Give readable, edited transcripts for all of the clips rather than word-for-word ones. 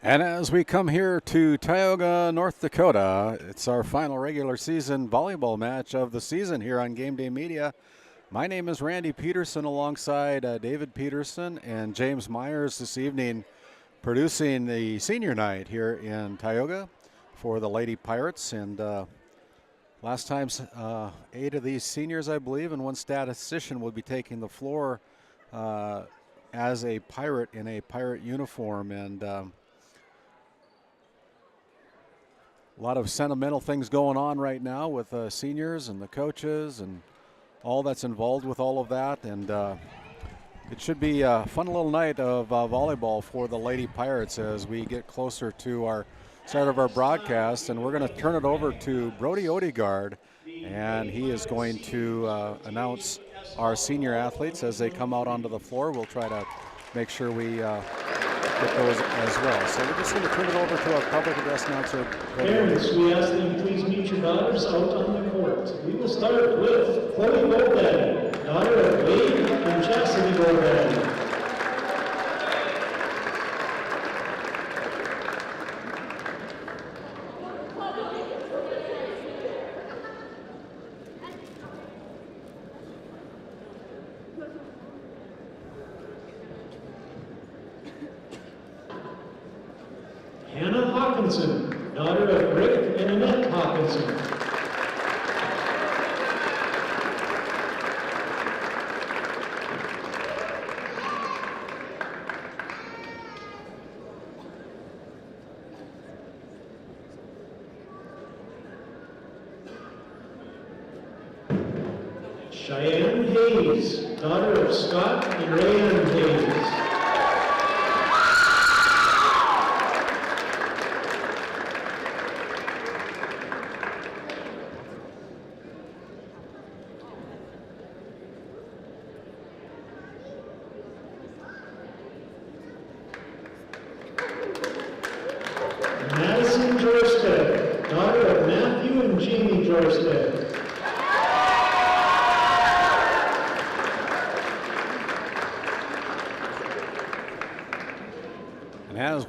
And as we come here to Tioga, North Dakota, it's our final regular season volleyball match of the season here on GameDay Media. My name is Randy Peterson alongside David Peterson and James Myers this evening, producing the senior night here in Tioga for the Lady Pirates. And last time, 8 of these seniors, I believe, and one statistician will be taking the floor as a Pirate in a Pirate uniform. And a lot of sentimental things going on right now with seniors and the coaches and all that's involved with all of that. And it should be a fun little night of volleyball for the Lady Pirates as we get closer to our start of our broadcast. And we're going to turn it over to Brody Odegaard, and he is going to announce our senior athletes as they come out onto the floor. We'll try to make sure we get those as well. So we're just going to turn it over to our public address announcer. Parents, we ask that you please meet your daughters out on the court. We will start with Chloe Goldbaddy, daughter of Wade and Chastity Goldbaddy. Daughter of Rick and Annette Hawkinson. Cheyenne Hayes, daughter of Scott and Rayanne Hayes.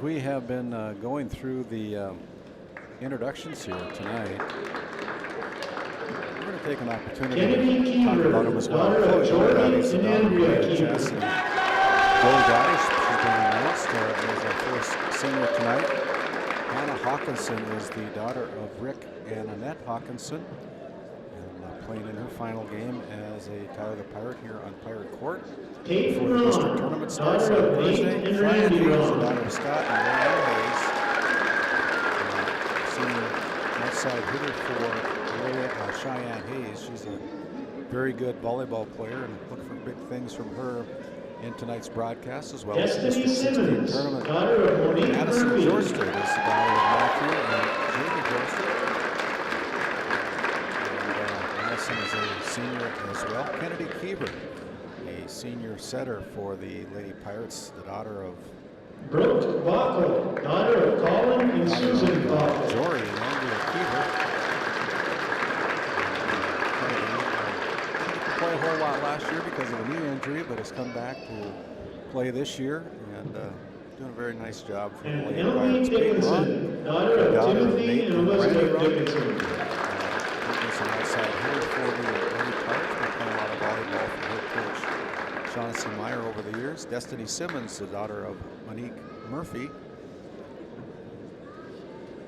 We have been going through the introductions here tonight. We're going to take an opportunity to talk about them as well. Chloe Goldbaddy's the daughter of Ray Chastity Goldbaddy. She's been announced as our first senior tonight. Hannah Hawkinson is the daughter of Rick and Annette Hawkinson, and playing in her final game as a Tioga Pirate here on Pirate Court. Before the district tournament starts on Thursday, Cheyenne Hayes, the daughter of Scott and Rayanne Hayes, senior outside hitter for Cheyenne Hayes. She's a very good volleyball player, and look for big things from her in tonight's broadcast, as well as the District 16 tournament. Madison Jorsted is the daughter of Matthew and Jamie Jorsted. And Madison is a senior as well. Kennedy Keever, a senior setter for the Lady Pirates, the daughter of Brooke Bacco, daughter of Colin and Susan Bacco. Jory and Andrea Keever. Didn't play a whole lot last year because of a knee injury, but has come back to play this year and doing a very nice job for the Lady Pirates. Dickinson, daughter of Timothy and Elizabeth Dickinson. Dickinson outside hitter for the Lady Pirates. Been playing a lot of volleyball for her coach Shaughnessy Meyer over the years. Destiny Simmons, the daughter of Monique Murphy.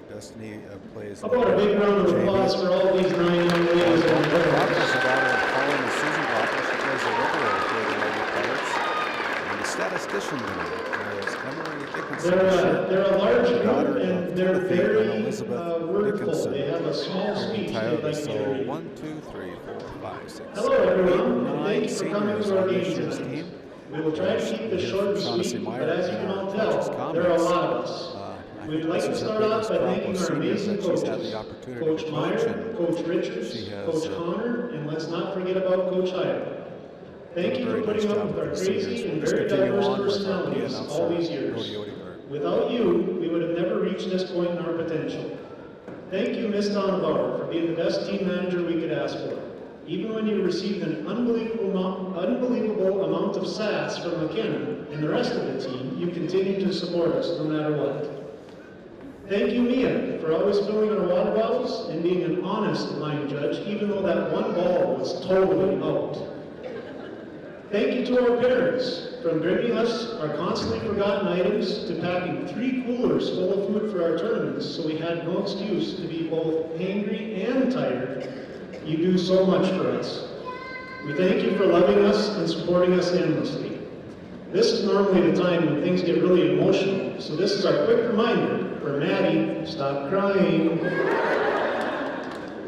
Destiny plays. How about a big round of applause for all these 9 young ladies? The daughter of Colin and Susan Bacco. She plays a regular for the Lady Pirates. And the statistician is Emily Dickinson. They're a large group and they're Timothy very and Elizabeth wordful. They have a small speech they'd like so to read. 1, 2, 3, 4, 5, 6, Hello 7, 8, everyone, 9 thank you for coming seniors to our on game this year's tonight. team. We will try to keep this short and Shaughnessy sweet, Meyer but as you can all tell, there are a lot of us. We'd like to start off by thanking our amazing coaches, Coach Meyer, Coach Richards, Coach Connor, and let's not forget about Coach Hyde. Thank you for putting up with our crazy and very diverse personalities all these years. Without you, we would have never reached this point in our potential. Thank you, Ms. Donabauer, for being the best team manager we could ask for. Even when you received an unbelievable amount of sass from McKenna and the rest of the team, you continued to support us no matter what. Thank you, Mia, for always filling our water bottles and being an honest line judge, even though that one ball was totally out. Thank you to our parents, from bringing us our constantly forgotten items to packing 3 coolers full of food for our tournaments so we had no excuse to be both hangry and tired. You do so much for us. We thank you for loving us and supporting us endlessly. This is normally the time when things get really emotional, so this is our quick reminder for Maddie, stop crying.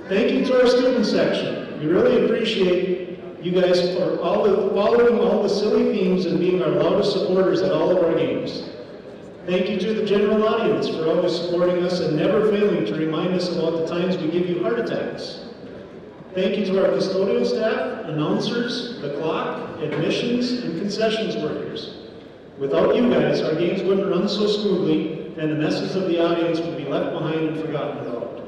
Thank you to our student section. We really appreciate you guys for following all the silly themes and being our loudest supporters at all of our games. Thank you to the general audience for always supporting us and never failing to remind us about the times we give you heart attacks. Thank you to our custodial staff, announcers, the clock, admissions, and concessions workers. Without you guys, our games wouldn't run so smoothly, and the message of the audience would be left behind and forgotten about.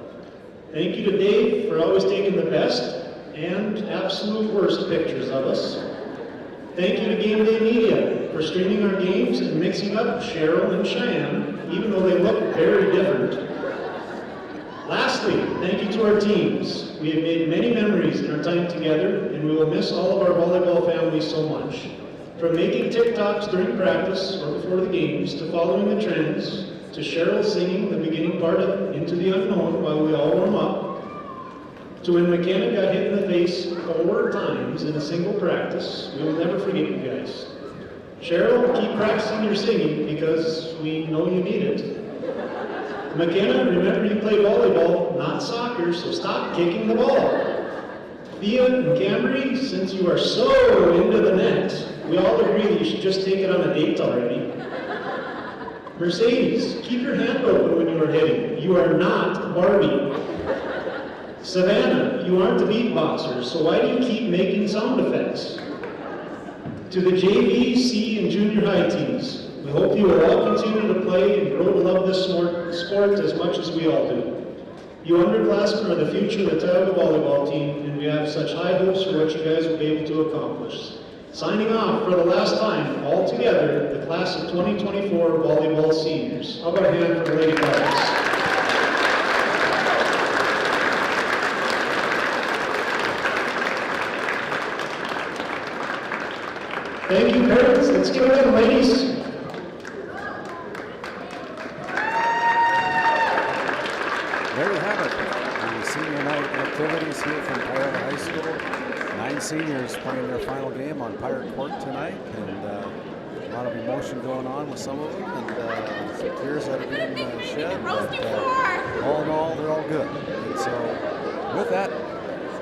Thank you to Dave for always taking the best and absolute worst pictures of us. Thank you to GameDay Media for streaming our games and mixing up Cheryl and Cheyenne, even though they look very different. Lastly, thank you to our teams. We have made many memories in our time together, and we will miss all of our volleyball families so much. From making TikToks during practice or before the games, to following the trends, to Cheryl singing the beginning part of Into the Unknown while we all warm up, to when McKenna got hit in the face 4 times in a single practice, we will never forget you guys. Cheryl, keep practicing your singing because we know you need it. McKenna, remember you play volleyball, not soccer, so stop kicking the ball. Thea and Camry, since you are so into the net, we all agree that you should just take it on a date already. Mercedes, keep your hand open when you are hitting. You are not Barbie. Savannah, you aren't a beatboxer, so why do you keep making sound effects? To the JV, C, and junior high teams, we hope you will all continue to play and grow to love this sport as much as we all do. You underclassmen are the future of the Tioga volleyball team, and we have such high hopes for what you guys will be able to accomplish. Signing off for the last time, all together, the class of 2024 volleyball seniors. How about a hand for the Lady Pirates? Thank you, parents. Let's give it in, ladies. There you have it. The senior night activities here from Tioga High School. 9 seniors playing their final game on Pirate Court tonight, and a lot of emotion going on with some of them, and some tears that are being shed. But all in all, they're all good. And so, with that,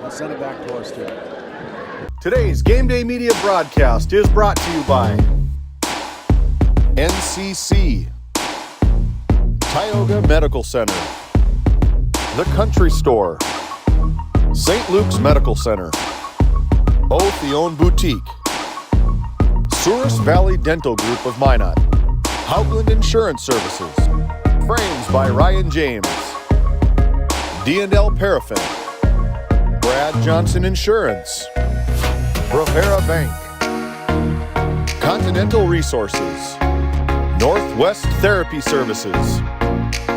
let's send it back to our studio. Today's GameDay Media broadcast is brought to you by NCC, Tioga Medical Center, The Country Store, St. Luke's Medical Center, O'Theone Boutique, Souris Valley Dental Group of Minot, Hougland Insurance Services, Frames by Ryan James, D&L Paraffin, Brad Johnson Insurance, Bravera Bank, Continental Resources, Northwest Therapy Services,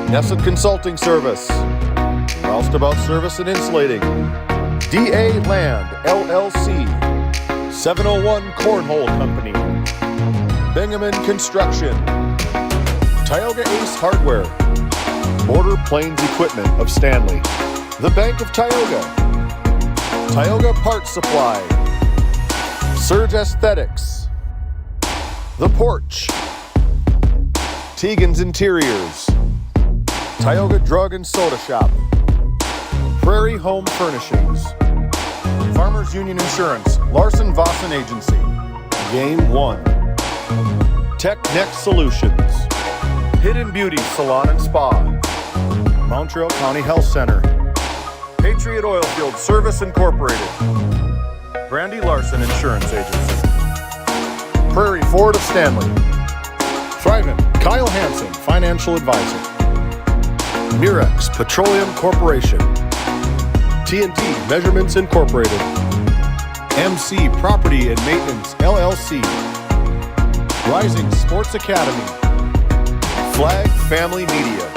Nesset Consulting Service, Roustabout Service and Insulating, DA Land LLC, 701 Cornhole Company, Bingaman Construction, Tioga Ace Hardware, Border Plains Equipment of Stanley, the Bank of Tioga, Tioga Parts Supply, Surge Aesthetics, The Porch, Tegan's Interiors, Tioga Drug and Soda Shop, Prairie Home Furnishings, Farmers Union Insurance, Larson Vossen Agency, Game 1, TechNet Solutions, Hidden Beauty Salon and Spa, Montreal County Health Center, Patriot Oilfield Service Incorporated, Brandy Larson Insurance Agency, Prairie Ford of Stanley, Thrivent, Kyle Hansen, Financial Advisor, Murex Petroleum Corporation, T&T Measurements Incorporated, MC Property and Maintenance LLC, Rising Sports Academy, Flag Family Media,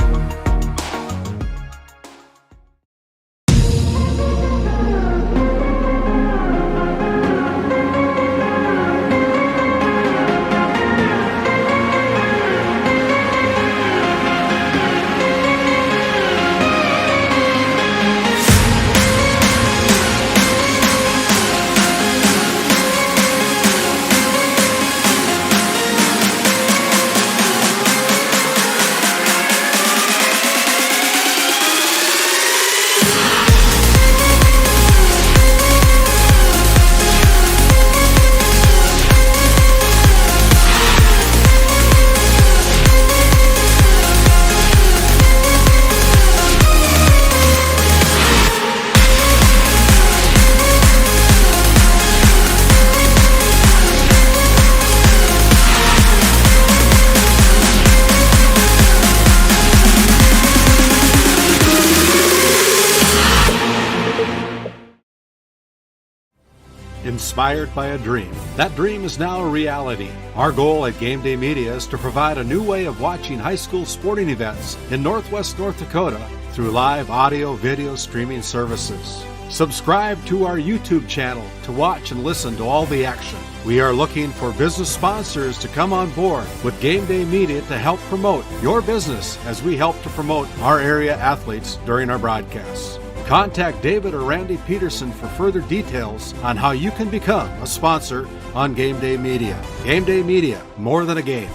inspired by a dream. That dream is now a reality. Our goal at GameDay Media is to provide a new way of watching high school sporting events in Northwest North Dakota through live audio video streaming services. Subscribe to our YouTube channel to watch and listen to all the action. We are looking for business sponsors to come on board with GameDay Media to help promote your business as we help to promote our area athletes during our broadcasts. Contact David or Randy Peterson for further details on how you can become a sponsor on GameDay Media. GameDay Media, more than a game.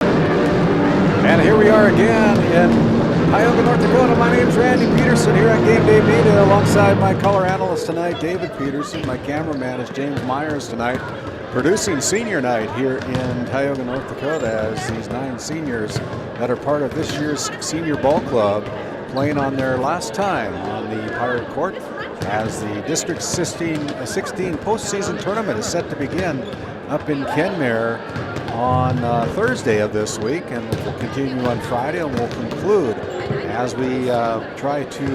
And here we are again in Tioga, North Dakota. My name's Randy Peterson here at GameDay Media alongside my color analyst tonight, David Peterson. My cameraman is James Myers tonight, producing senior night here in Tioga, North Dakota, as these 9 seniors that are part of this year's senior ball club playing on their last time on the Pirate Court as the District 16 postseason tournament is set to begin up in Kenmare on Thursday of this week, and we'll continue on Friday, and we'll conclude as we try to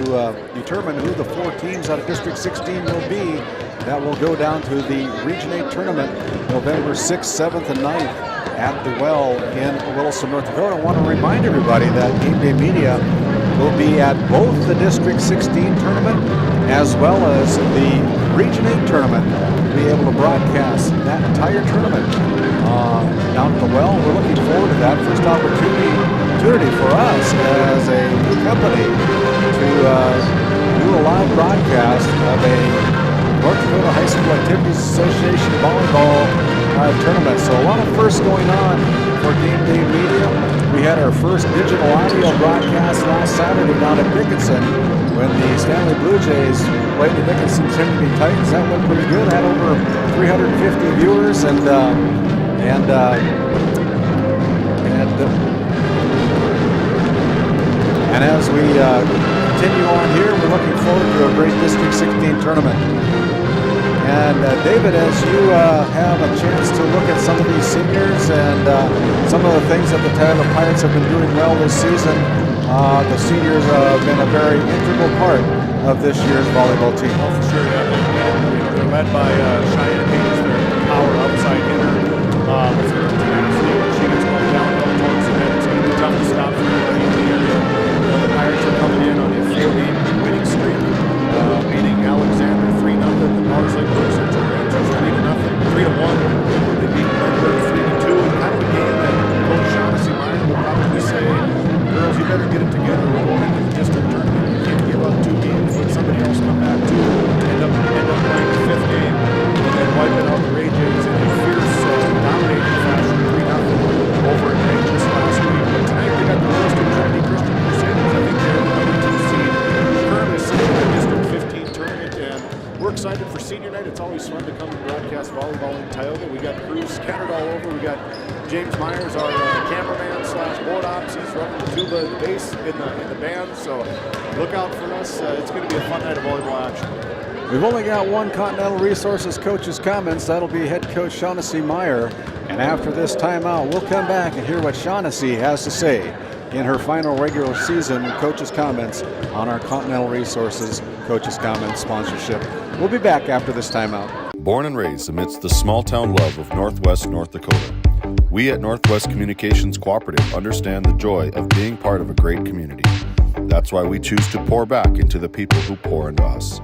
determine who the 4 teams out of District 16 will be that will go down to the Region 8 tournament November 6th, 7th, and 9th at the Well in Williston, North Dakota. I want to remind everybody that GameDay Media will be at both the District 16 tournament as well as the Region 8 tournament. We'll be able to broadcast that entire tournament down at the Well. We're looking forward to that. First opportunity for us as a company to do a live broadcast of a North Dakota High School Activities Association volleyball tournament. So a lot of firsts going on for GameDay Media. We had our first digital audio broadcast last Saturday down at Dickinson when the Stanley Blue Jays played the Dickinson Trinity Titans. That went pretty good. Had over 350 viewers, and as we continue on here, we're looking forward to a great District 16 tournament. And David, as you have a chance to look at some of these seniors and some of the things that the Tioga Pirates have been doing well this season, the seniors have been a very integral part of this year's volleyball team. Oh, for sure, yeah. They're led by Cheyenne Hayes, their power outside hitter. With her tenacity, when she gets going down towards the net, it's going to be tough to stop for anybody in the area. The Pirates are coming in on a 4-game winning streak, beating Alexander 3-0. The Mars Lake Crusaders are 3-0, 3-1. They beat Lindbergh 3-2. And kind of a game that Coach Shaughnessy Meyer will probably say, girls, you better get it together. We're going into the district tournament. You can't give up 2 games. Let somebody else come back too. End up playing the 5th game and then wiping out the Ray Jays in a fierce, dominating fashion, 3-0 over at Ray just last week. But tonight they got the Williston Trinity Christian Crusaders. I think they're the number 2 seed, currently sitting in the District 15 tournament, and we're excited for senior night. It's always fun to come and broadcast volleyball in Tioga. We got crews scattered all over. We got James Myers, our cameraman / board ops. He's running the tuba and the bass in the band. So look out for us. It's going to be a fun night of volleyball action. We've only got one Continental Resources coach's comments. That'll be head coach Shaughnessy Meyer. And after this timeout, we'll come back and hear what Shaughnessy has to say in her final regular season coach's comments on our Continental Resources coach's comments sponsorship. We'll be back after this timeout. Born and raised amidst the small-town love of Northwest North Dakota, we at Northwest Communications Cooperative understand the joy of being part of a great community. That's why we choose to pour back into the people who pour into us.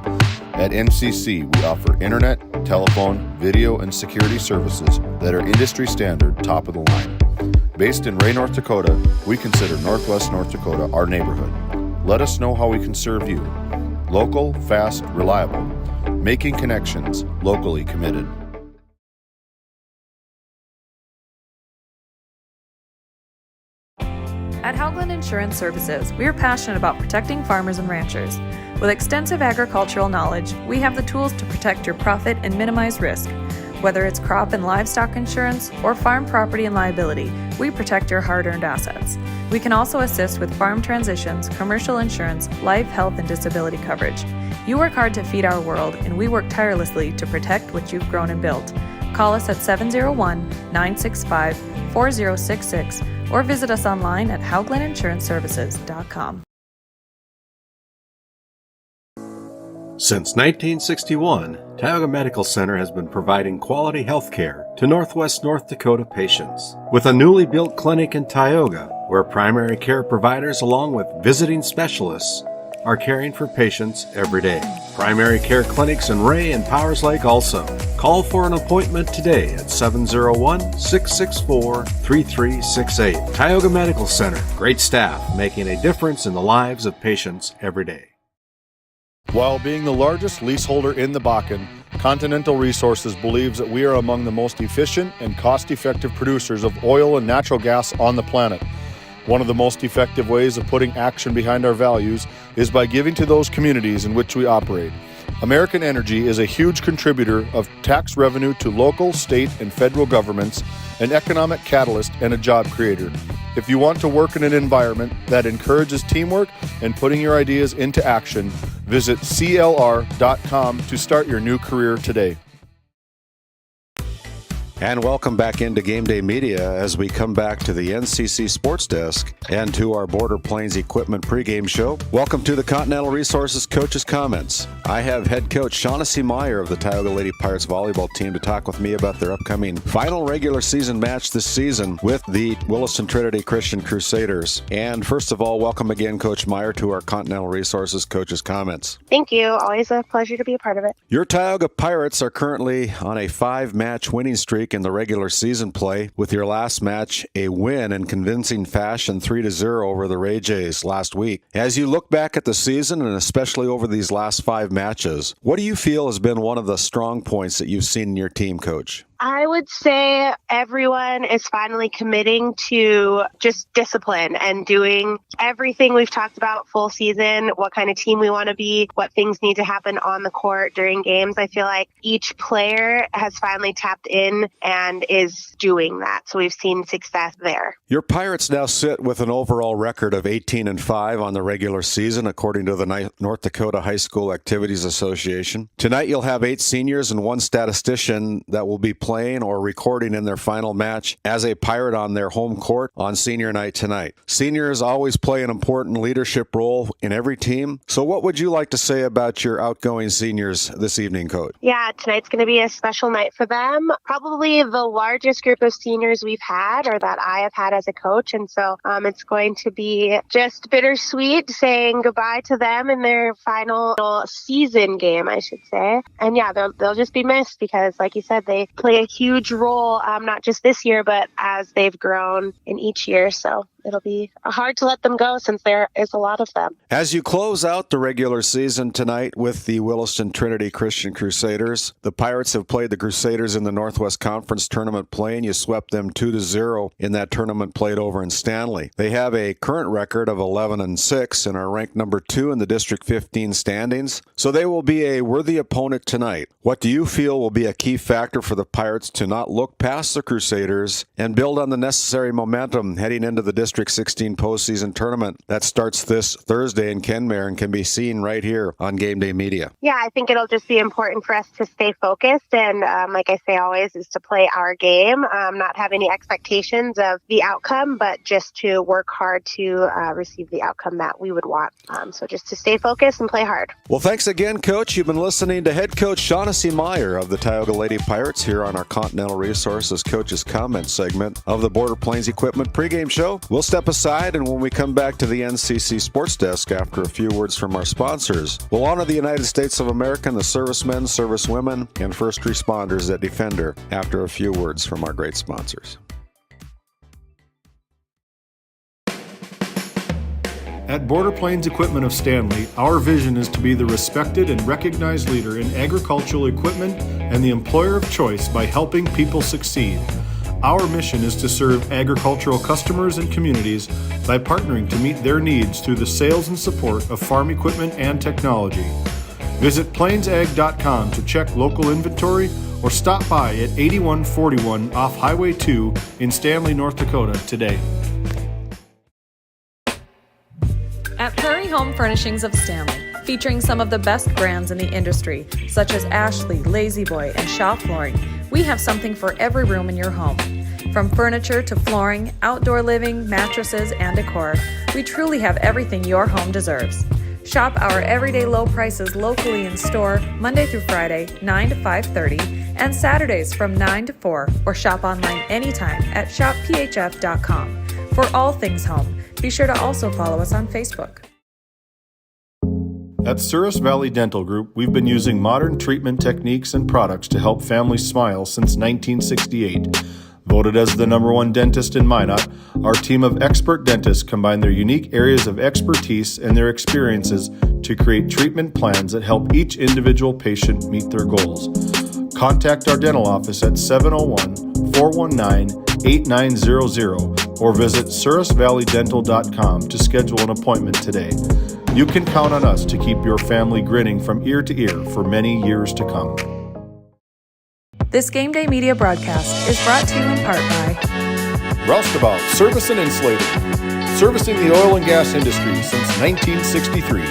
At NCC, we offer internet, telephone, video, and security services that are industry standard, top of the line. Based in Ray, North Dakota, we consider Northwest North Dakota our neighborhood. Let us know how we can serve you. Local, fast, reliable. Making connections, locally committed. At Haugland Insurance Services, we are passionate about protecting farmers and ranchers. With extensive agricultural knowledge, we have the tools to protect your profit and minimize risk. Whether it's crop and livestock insurance or farm property and liability, we protect your hard-earned assets. We can also assist with farm transitions, commercial insurance, life, health, and disability coverage. You work hard to feed our world, and we work tirelessly to protect what you've grown and built. Call us at 701-965-4066 or visit us online at HauglandInsuranceServices.com. Since 1961, Tioga Medical Center has been providing quality health care to Northwest North Dakota patients. With a newly built clinic in Tioga, where primary care providers along with visiting specialists are caring for patients every day. Primary care clinics in Ray and Powers Lake also. Call for an appointment today at 701-664-3368. Tioga Medical Center. Great staff making a difference in the lives of patients every day. While being the largest leaseholder in the Bakken, Continental Resources believes that we are among the most efficient and cost-effective producers of oil and natural gas on the planet. One of the most effective ways of putting action behind our values is by giving to those communities in which we operate. American Energy is a huge contributor of tax revenue to local, state, and federal governments, an economic catalyst, and a job creator. If you want to work in an environment that encourages teamwork and putting your ideas into action, visit CLR.com to start your new career today. And welcome back into GameDay Media as we come back to the NCC Sports Desk and to our Border Plains Equipment pregame show. Welcome to the Continental Resources Coaches Comments. I have head coach Shaughnessy Meyer of the Tioga Lady Pirates volleyball team to talk with me about their upcoming final regular season match this season with the Williston Trinity Christian Crusaders. And first of all, welcome again, Coach Meyer, to our Continental Resources Coaches Comments. Thank you. Always a pleasure to be a part of it. Your Tioga Pirates are currently on a 5-match winning streak in the regular season play, with your last match a win in convincing fashion 3-0 over the Ray Jays last week. As you look back at the season, and especially over these last 5 matches, what do you feel has been one of the strong points that you've seen in your team, Coach? I would say everyone is finally committing to just discipline and doing everything we've talked about full season, what kind of team we want to be, what things need to happen on the court during games. I feel like each player has finally tapped in and is doing that. So we've seen success there. Your Pirates now sit with an overall record of 18-5 on the regular season, according to the North Dakota High School Activities Association. Tonight you'll have 8 seniors and 1 statistician that will be playing or recording in their final match as a Pirate on their home court on senior night tonight. Seniors always play an important leadership role in every team. So what would you like to say about your outgoing seniors this evening, Coach? Yeah, tonight's going to be a special night for them. Probably the largest group of seniors we've had, or that I have had as a coach. And so it's going to be just bittersweet saying goodbye to them in their final season game, I should say. And yeah, they'll just be missed because, like you said, they play a huge role, not just this year, but as they've grown in each year. So it'll be hard to let them go since there is a lot of them. As you close out the regular season tonight with the Williston Trinity Christian Crusaders, the Pirates have played the Crusaders in the Northwest Conference tournament play, and you swept them 2-0 in that tournament played over in Stanley. They have a current record of 11-6 and are ranked number 2 in the District 15 standings, so they will be a worthy opponent tonight. What do you feel will be a key factor for the Pirates to not look past the Crusaders and build on the necessary momentum heading into the District 16 postseason tournament that starts this Thursday in Kenmare and can be seen right here on GameDay Media? Yeah, I think it'll just be important for us to stay focused and, like I say always, is to play our game, not have any expectations of the outcome, but just to work hard to receive the outcome that we would want. So just to stay focused and play hard. Well, thanks again, Coach. You've been listening to head coach Shaughnessy Meyer of the Tioga Lady Pirates here on our Continental Resources Coaches Comment segment of the Border Plains Equipment pregame show. We'll step aside, and when we come back to the NCC Sports Desk after a few words from our sponsors, we'll honor the United States of America and the servicemen, servicewomen, and first responders that defend her after a few words from our great sponsors. At Border Plains Equipment of Stanley, our vision is to be the respected and recognized leader in agricultural equipment and the employer of choice by helping people succeed. Our mission is to serve agricultural customers and communities by partnering to meet their needs through the sales and support of farm equipment and technology. Visit plainsag.com to check local inventory or stop by at 8141 off Highway 2 in Stanley, North Dakota today. At Prairie Home Furnishings of Stanley, featuring some of the best brands in the industry, such as Ashley, Lazy Boy, and Shaw Flooring, we have something for every room in your home. From furniture to flooring, outdoor living, mattresses, and decor, we truly have everything your home deserves. Shop our everyday low prices locally in store Monday through Friday, 9 to 5:30, and Saturdays from 9 to 4, or shop online anytime at shopphf.com. For all things home, be sure to also follow us on Facebook. At Souris Valley Dental Group, we've been using modern treatment techniques and products to help families smile since 1968. Voted as the #1 dentist in Minot, our team of expert dentists combine their unique areas of expertise and their experiences to create treatment plans that help each individual patient meet their goals. Contact our dental office at 701-419-8900 or visit sourisvalleydental.com to schedule an appointment today. You can count on us to keep your family grinning from ear to ear for many years to come. This Game Day Media broadcast is brought to you in part by Roustabout Service and Insulating, servicing the oil and gas industry since 1963.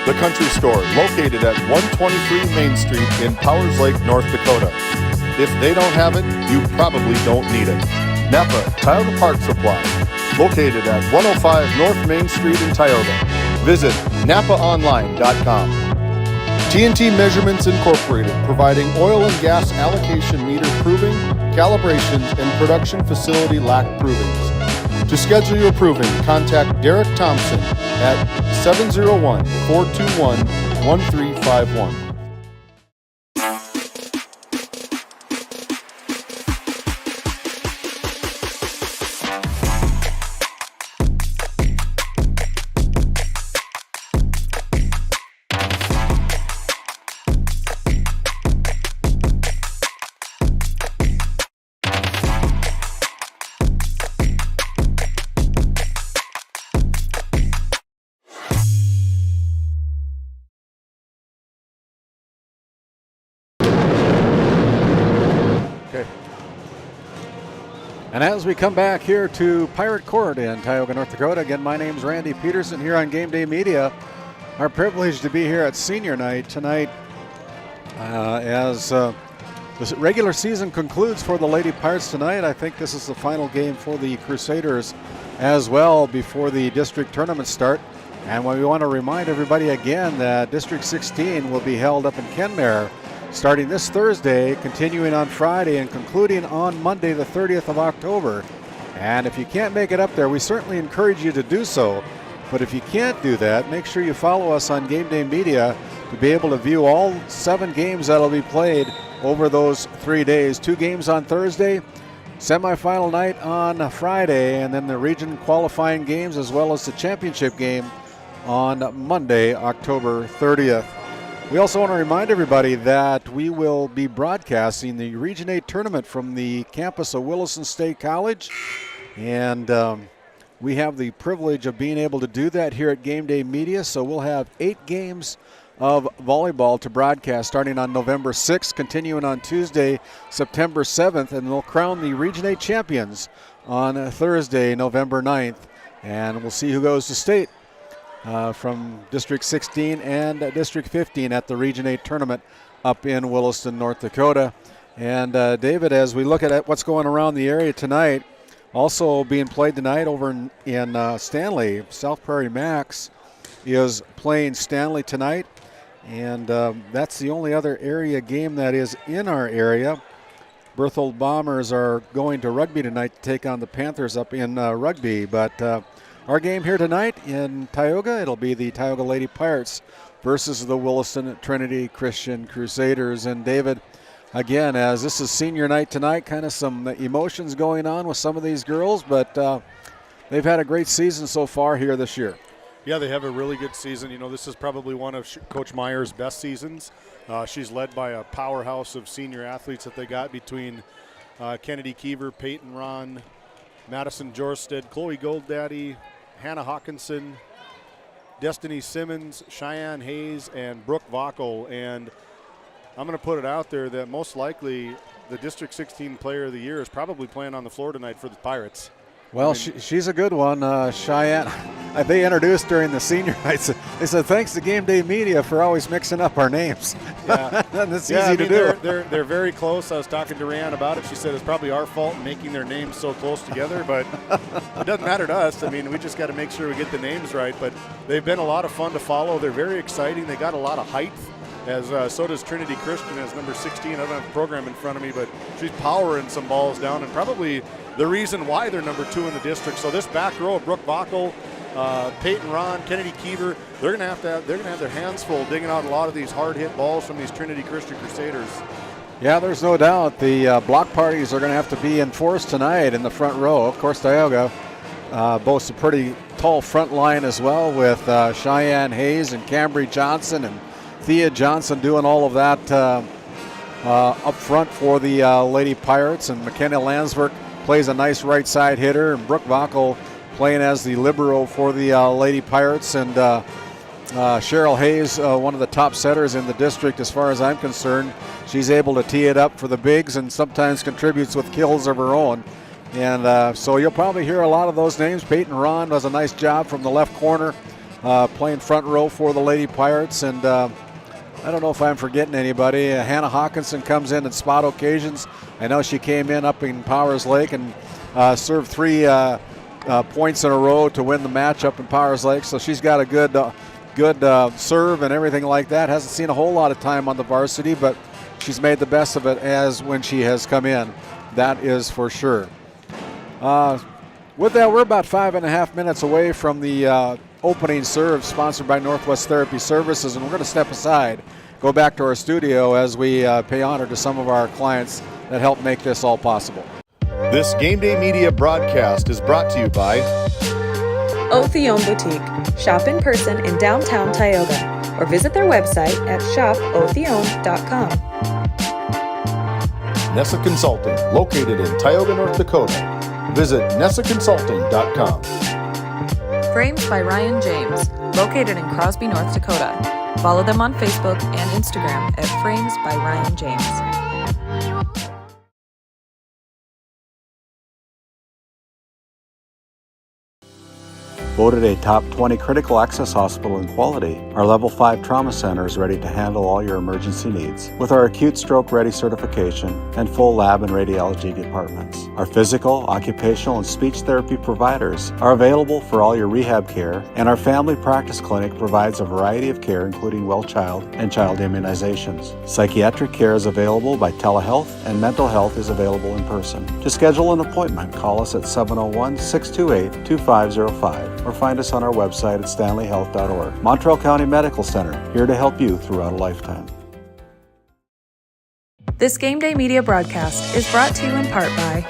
The Country Store, located at 123 Main Street in Powers Lake, North Dakota. If they don't have it, you probably don't need it. Napa Tioga Park Supply, located at 105 North Main Street in Tioga. Visit napaonline.com. TNT Measurements Incorporated, providing oil and gas allocation meter proving, calibrations, and production facility lack provings. To schedule your proving, contact Derek Thompson at 701-421-1351. And as we come back here to Pirate Court in Tioga, North Dakota, again, my name's Randy Peterson here on Game Day Media. Our privilege to be here at senior night tonight as the regular season concludes for the Lady Pirates tonight. I think this is the final game for the Crusaders as well before the district tournaments start. And we want to remind everybody again that District 16 will be held up in Kenmare starting this Thursday, continuing on Friday, and concluding on Monday, the 30th of October. And if you can't make it up there, we certainly encourage you to do so. But if you can't do that, make sure you follow us on Game Day Media to be able to view all 7 games that will be played over those 3 days. 2 games on Thursday, semifinal night on Friday, and then the region qualifying games as well as the championship game on Monday, October 30th. We also want to remind everybody that we will be broadcasting the Region 8 tournament from the campus of Williston State College. And we have the privilege of being able to do that here at Game Day Media. So we'll have 8 games of volleyball to broadcast starting on November 6th, continuing on Tuesday, September 7th. And we'll crown the Region 8 champions on Thursday, November 9th. And we'll see who goes to state from District 16 and District 15 at the Region 8 tournament up in Williston, North Dakota. And David, as we look at what's going around the area tonight, also being played tonight over in Stanley, South Prairie Max is playing Stanley tonight. And that's the only other area game that is in our area. Berthold Bombers are going to Rugby tonight to take on the Panthers up in Rugby. But our game here tonight in Tioga, it'll be the Tioga Lady Pirates versus the Williston Trinity Christian Crusaders. And David, again, as this is senior night tonight, kind of some emotions going on with some of these girls, but they've had a great season so far here this year. Yeah, they have a really good season. You know, this is probably one of Coach Meyer's best seasons. She's led by a powerhouse of senior athletes that they got between Kennedy Keever, Peyton Ron, Madison Jorsted, Chloe Golddaddy, Hannah Hawkinson, Destiny Simmons, Cheyenne Hayes, and Brooke Vackel. And I'm going to put it out there that most likely the District 16 Player of the Year is probably playing on the floor tonight for the Pirates. Well, she's a good one, Cheyenne. They introduced during the senior nights. They said, thanks to GameDay Media for always mixing up our names. Yeah, That's easy to do. They're very close. I was talking to Rianne about it. She said it's probably our fault in making their names so close together, but it doesn't matter to us. I mean, we just got to make sure we get the names right. But they've been a lot of fun to follow. They're very exciting. They got a lot of height, as so does Trinity Christian as number 16. I don't have the program in front of me, but she's powering some balls down, and probably the reason why they're number 2 in the district. So this back row of Brooke Bockel, Peyton Ron, Kennedy Keever, they're gonna have their hands full digging out a lot of these hard hit balls from these Trinity Christian Crusaders. Yeah, there's no doubt the block parties are going to have to be enforced tonight in the front row. Of course, Tioga boasts a pretty tall front line as well, with Cheyenne Hayes and Cambry Johnson and Thea Johnson doing all of that up front for the Lady Pirates, and McKenna Landsberg plays a nice right side hitter, and Brooke Bockel playing as the libero for the Lady Pirates, and Cheryl Hayes, one of the top setters in the district as far as I'm concerned. She's able to tee it up for the bigs and sometimes contributes with kills of her own. And so you'll probably hear a lot of those names. Peyton Ron does a nice job from the left corner, playing front row for the Lady Pirates. And I don't know if I'm forgetting anybody. Hannah Hawkinson comes in spot occasions. I know she came in up in Powers Lake and served 3 points in a row to win the match up in Powers Lake. So she's got a good serve and everything like that. Hasn't seen a whole lot of time on the varsity, but she's made the best of it as when she has come in. That is for sure. With that, we're about 5.5 minutes away from the opening serve sponsored by Northwest Therapy Services, and we're going to step aside, go back to our studio as we pay honor to some of our clients that help make this all possible. This GameDay Media broadcast is brought to you by 8Volleyball Boutique. Shop in person in downtown Tioga or visit their website at shop8volleyball.com. Nessa Consulting, located in Tioga, North Dakota. Visit nessaconsulting.com. Frames by Ryan James, located in Crosby, North Dakota. Follow them on Facebook and Instagram at Frames by Ryan James. Voted a top 20 critical access hospital in quality, our Level 5 Trauma Center is ready to handle all your emergency needs with our Acute Stroke Ready certification and full lab and radiology departments. Our physical, occupational, and speech therapy providers are available for all your rehab care, and our family practice clinic provides a variety of care including well child and child immunizations. Psychiatric care is available by telehealth, and mental health is available in person. To schedule an appointment, call us at 701-628-2505 or find us on our website at stanleyhealth.org. Montreal County Medical Center, here to help you throughout a lifetime. This GameDay Media broadcast is brought to you in part by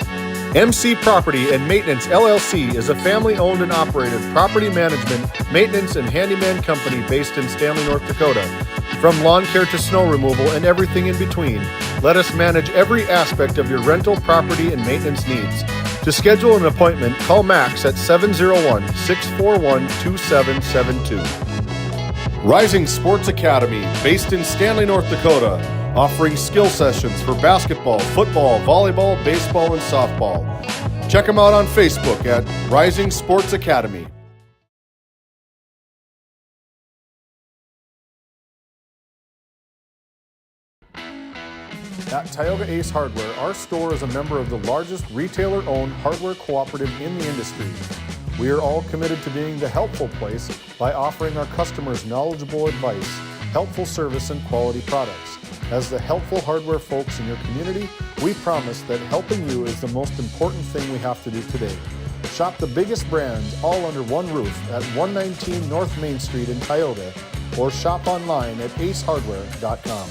MC Property and Maintenance LLC is a family-owned and operated property management, maintenance, and handyman company based in Stanley, North Dakota. From lawn care to snow removal and everything in between, let us manage every aspect of your rental, property, and maintenance needs. To schedule an appointment, call Max at 701-641-2772. Rising Sports Academy, based in Stanley, North Dakota, offering skill sessions for basketball, football, volleyball, baseball, and softball. Check them out on Facebook at Rising Sports Academy. At Tioga Ace Hardware, our store is a member of the largest retailer-owned hardware cooperative in the industry. We are all committed to being the helpful place by offering our customers knowledgeable advice, helpful service, and quality products. As the helpful hardware folks in your community, we promise that helping you is the most important thing we have to do today. Shop the biggest brands all under one roof at 119 North Main Street in Tioga, or shop online at acehardware.com.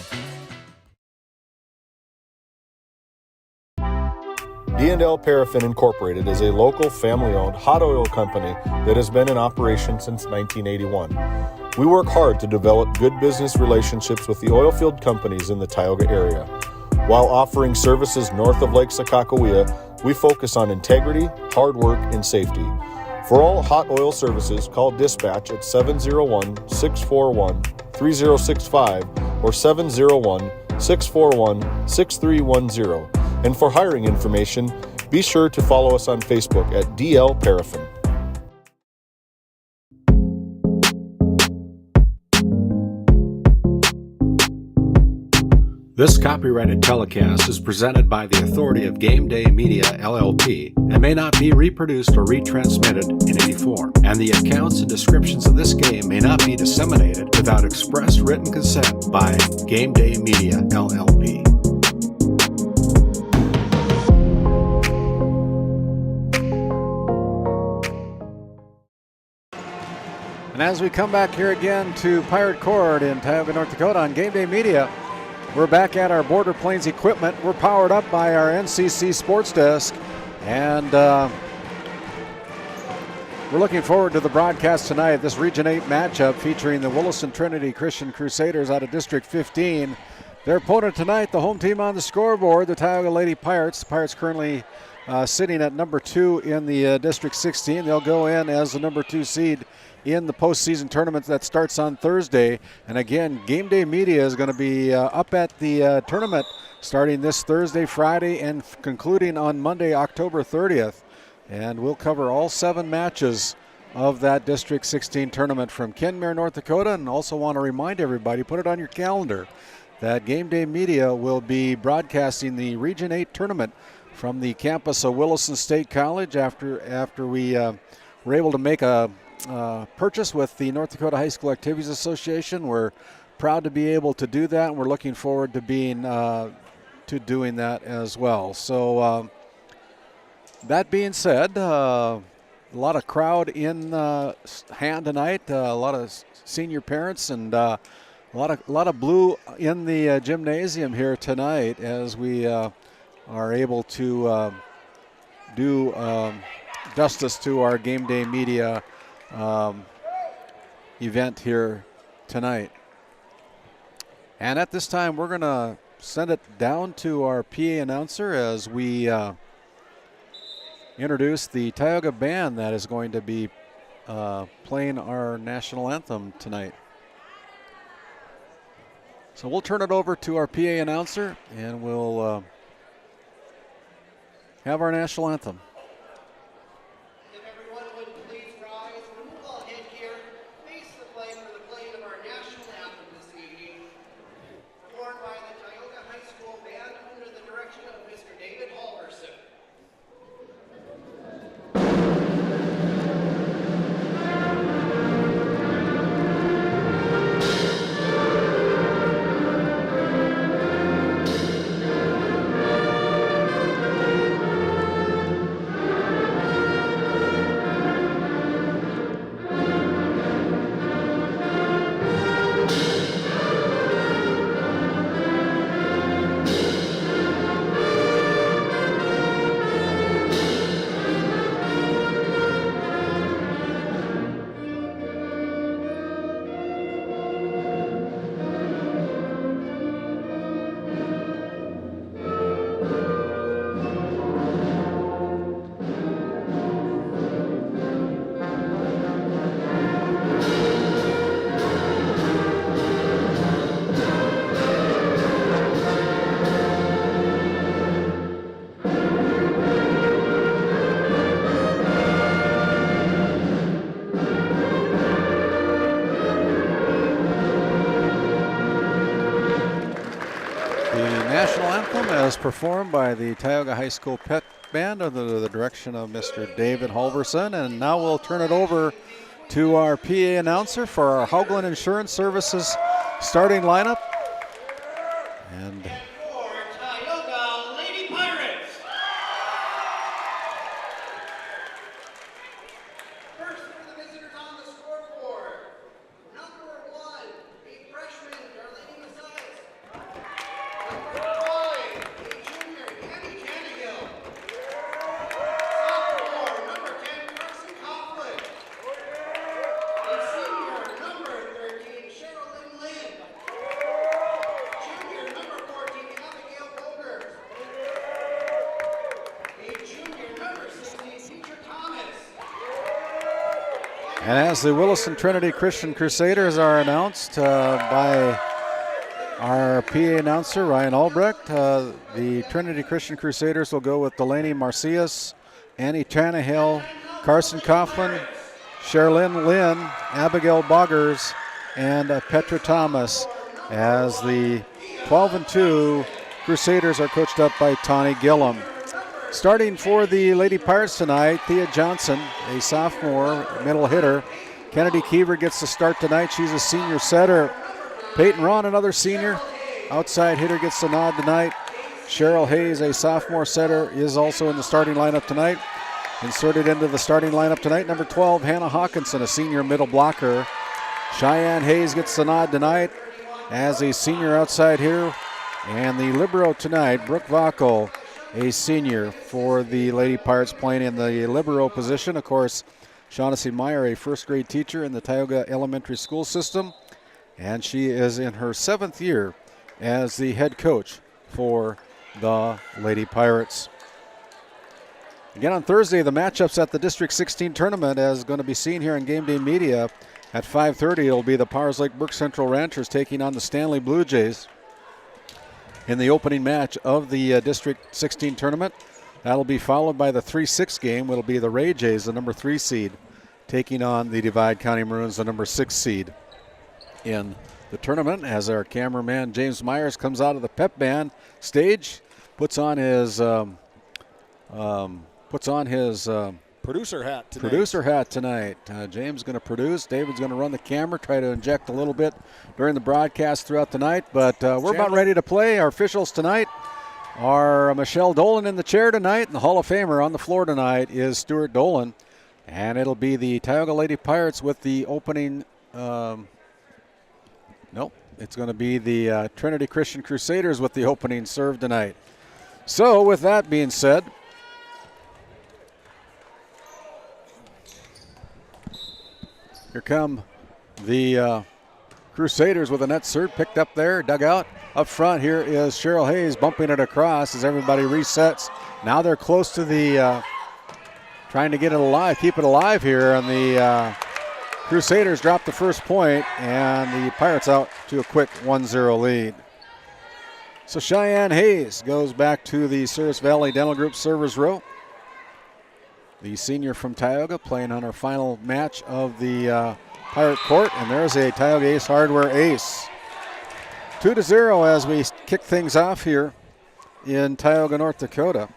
D&L Paraffin Incorporated is a local family-owned hot oil company that has been in operation since 1981. We work hard to develop good business relationships with the oilfield companies in the Tioga area. While offering services north of Lake Sakakawea, we focus on integrity, hard work, and safety. For all hot oil services, call dispatch at 701-641-3065 or 701-641-6310. And for hiring information, Be sure to follow us on Facebook at DL Paraffin. This copyrighted telecast is presented by the authority of GameDay Media, LLP, and may not be reproduced or retransmitted in any form. And the accounts and descriptions of this game may not be disseminated without express written consent by GameDay Media, LLP. And as we come back here again to Pirate Court in Tioga, North Dakota on GameDay Media, we're back at our Border Plains equipment. We're powered up by our NCC Sports Desk, and we're looking forward to the broadcast tonight. This Region 8 matchup featuring the Williston Trinity Christian Crusaders out of District 15. Their opponent tonight, the home team on the scoreboard, the Tioga Lady Pirates. The Pirates currently sitting at number 2 in the District 16. They'll go in as the number 2 seed in the postseason tournament that starts on Thursday. And again, GameDay Media is going to be up at the tournament starting this Thursday, Friday, and concluding on Monday, October 30th. And we'll cover all 7 matches of that District 16 tournament from Kenmare, North Dakota. And also want to remind everybody, put it on your calendar, that GameDay Media will be broadcasting the Region 8 tournament from the campus of Williston State College after we were able to make a purchase with the North Dakota High School Activities Association. We're proud to be able to do that, and we're looking forward to doing that as well. So that being said, a lot of crowd in hand tonight, a lot of senior parents, and a lot of blue in the gymnasium here tonight as we are able to do justice to our GameDay Media event here tonight. And at this time, we're going to send it down to our PA announcer as we introduce the Tioga band that is going to be playing our national anthem tonight. So we'll turn it over to our PA announcer and we'll have our national anthem. As performed by the Tioga High School Pet Band under the direction of Mr. David Halverson. And now we'll turn it over to our PA announcer for our Haugland Insurance Services starting lineup. And for Tioga Lady Pirates. First for the visitors on the scoreboard. Number 1, a freshman, Darlene Messias. Number 5, a junior, Annie Tannehill. Sophomore, number 10, Carson Coughlin. A senior, number 13, Sherilyn Lynn. Junior, number 14, Abigail Bogert. A junior, number 16, Teacher Thomas. as the Williston Trinity Christian Crusaders are announced by our PA announcer, Ryan Albrecht. The Trinity Christian Crusaders will go with Delaney Marcias, Annie Tannehill, Carson Coughlin, Sherilyn Lynn, Abigail Boggers, and Petra Thomas, as the 12-2 Crusaders are coached up by Tawny Gillum. Starting for the Lady Pirates tonight, Thea Johnson, a sophomore middle hitter. Kennedy Keever gets the start tonight. She's a senior setter. Peyton Ron, another senior, outside hitter, gets the nod tonight. Cheryl Hayes, a sophomore setter, is also in the starting lineup tonight. Inserted into the starting lineup tonight, number 12, Hannah Hawkinson, a senior middle blocker. Cheyenne Hayes gets the nod tonight as a senior outside hitter. And the libero tonight, Brooke Vackel, a senior for the Lady Pirates, playing in the libero position. Of course, Shaughnessy Meyer, a first grade teacher in the Tioga Elementary School system. And she is in her 7th year as the head coach for the Lady Pirates. Again on Thursday, the matchups at the District 16 tournament is going to be seen here on GameDay Media. At 5:30, it'll be the Powers Lake Brook Central Ranchers taking on the Stanley Blue Jays in the opening match of the District 16 tournament. That'll be followed by the 3-6 game. It'll be the Ray Jays, the number 3 seed, taking on the Divide County Maroons, the number 6 seed in the tournament, as our cameraman James Myers comes out of the pep band stage, puts on his Producer hat tonight. James going to produce. David's going to run the camera, try to inject a little bit during the broadcast throughout the night. But we're about ready to play. Our officials tonight are Michelle Dolan in the chair tonight, and the Hall of Famer on the floor tonight is Stuart Dolan. And it'll be the Tioga Lady Pirates with the opening. It's going to be the Trinity Christian Crusaders with the opening serve tonight. So with that being said, here come the Crusaders with a net serve picked up there, dug out. Up front here is Cheryl Hayes bumping it across as everybody resets. Now they're close to the, trying to get it alive, keep it alive here. And the Crusaders drop the first point, and the Pirates out to a quick 1-0 lead. So Cheyenne Hayes goes back to the Service Valley Dental Group servers row. The senior from Tioga playing on our final match of the Pirate Court. And there's a Tioga Ace Hardware ace. 2-0 as we kick things off here in Tioga, North Dakota.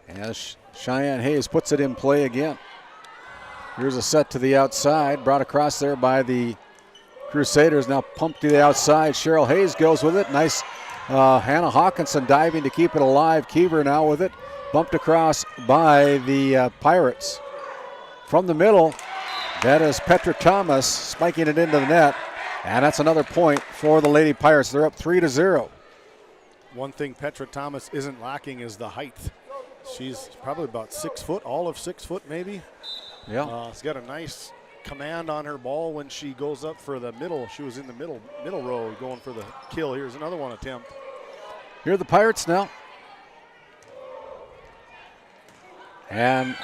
As Cheyenne Hayes puts it in play again. Here's a set to the outside, brought across there by the Crusaders. Now pumped to the outside. Cheryl Hayes goes with it. Nice Hannah Hawkinson diving to keep it alive. Keever now with it. Bumped across by the Pirates. From the middle, that is Petra Thomas spiking it into the net. And that's another point for the Lady Pirates. They're up 3-0. One thing Petra Thomas isn't lacking is the height. She's probably about 6 foot, all of 6 foot maybe. Yeah. She's got a nice command on her ball when she goes up for the middle. She was in the middle row going for the kill. Here's another one attempt. Here are the Pirates now. And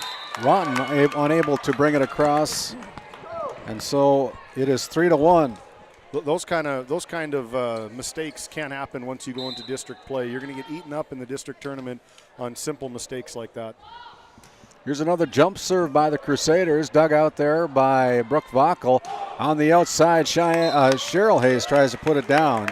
Rotten unable to bring it across. And so it is 3-1. Those kind of mistakes can't happen once you go into district play. You're going to get eaten up in the district tournament on simple mistakes like that. Here's another jump serve by the Crusaders, dug out there by Brooke Vackel. On the outside, Cheryl Hayes tries to put it down,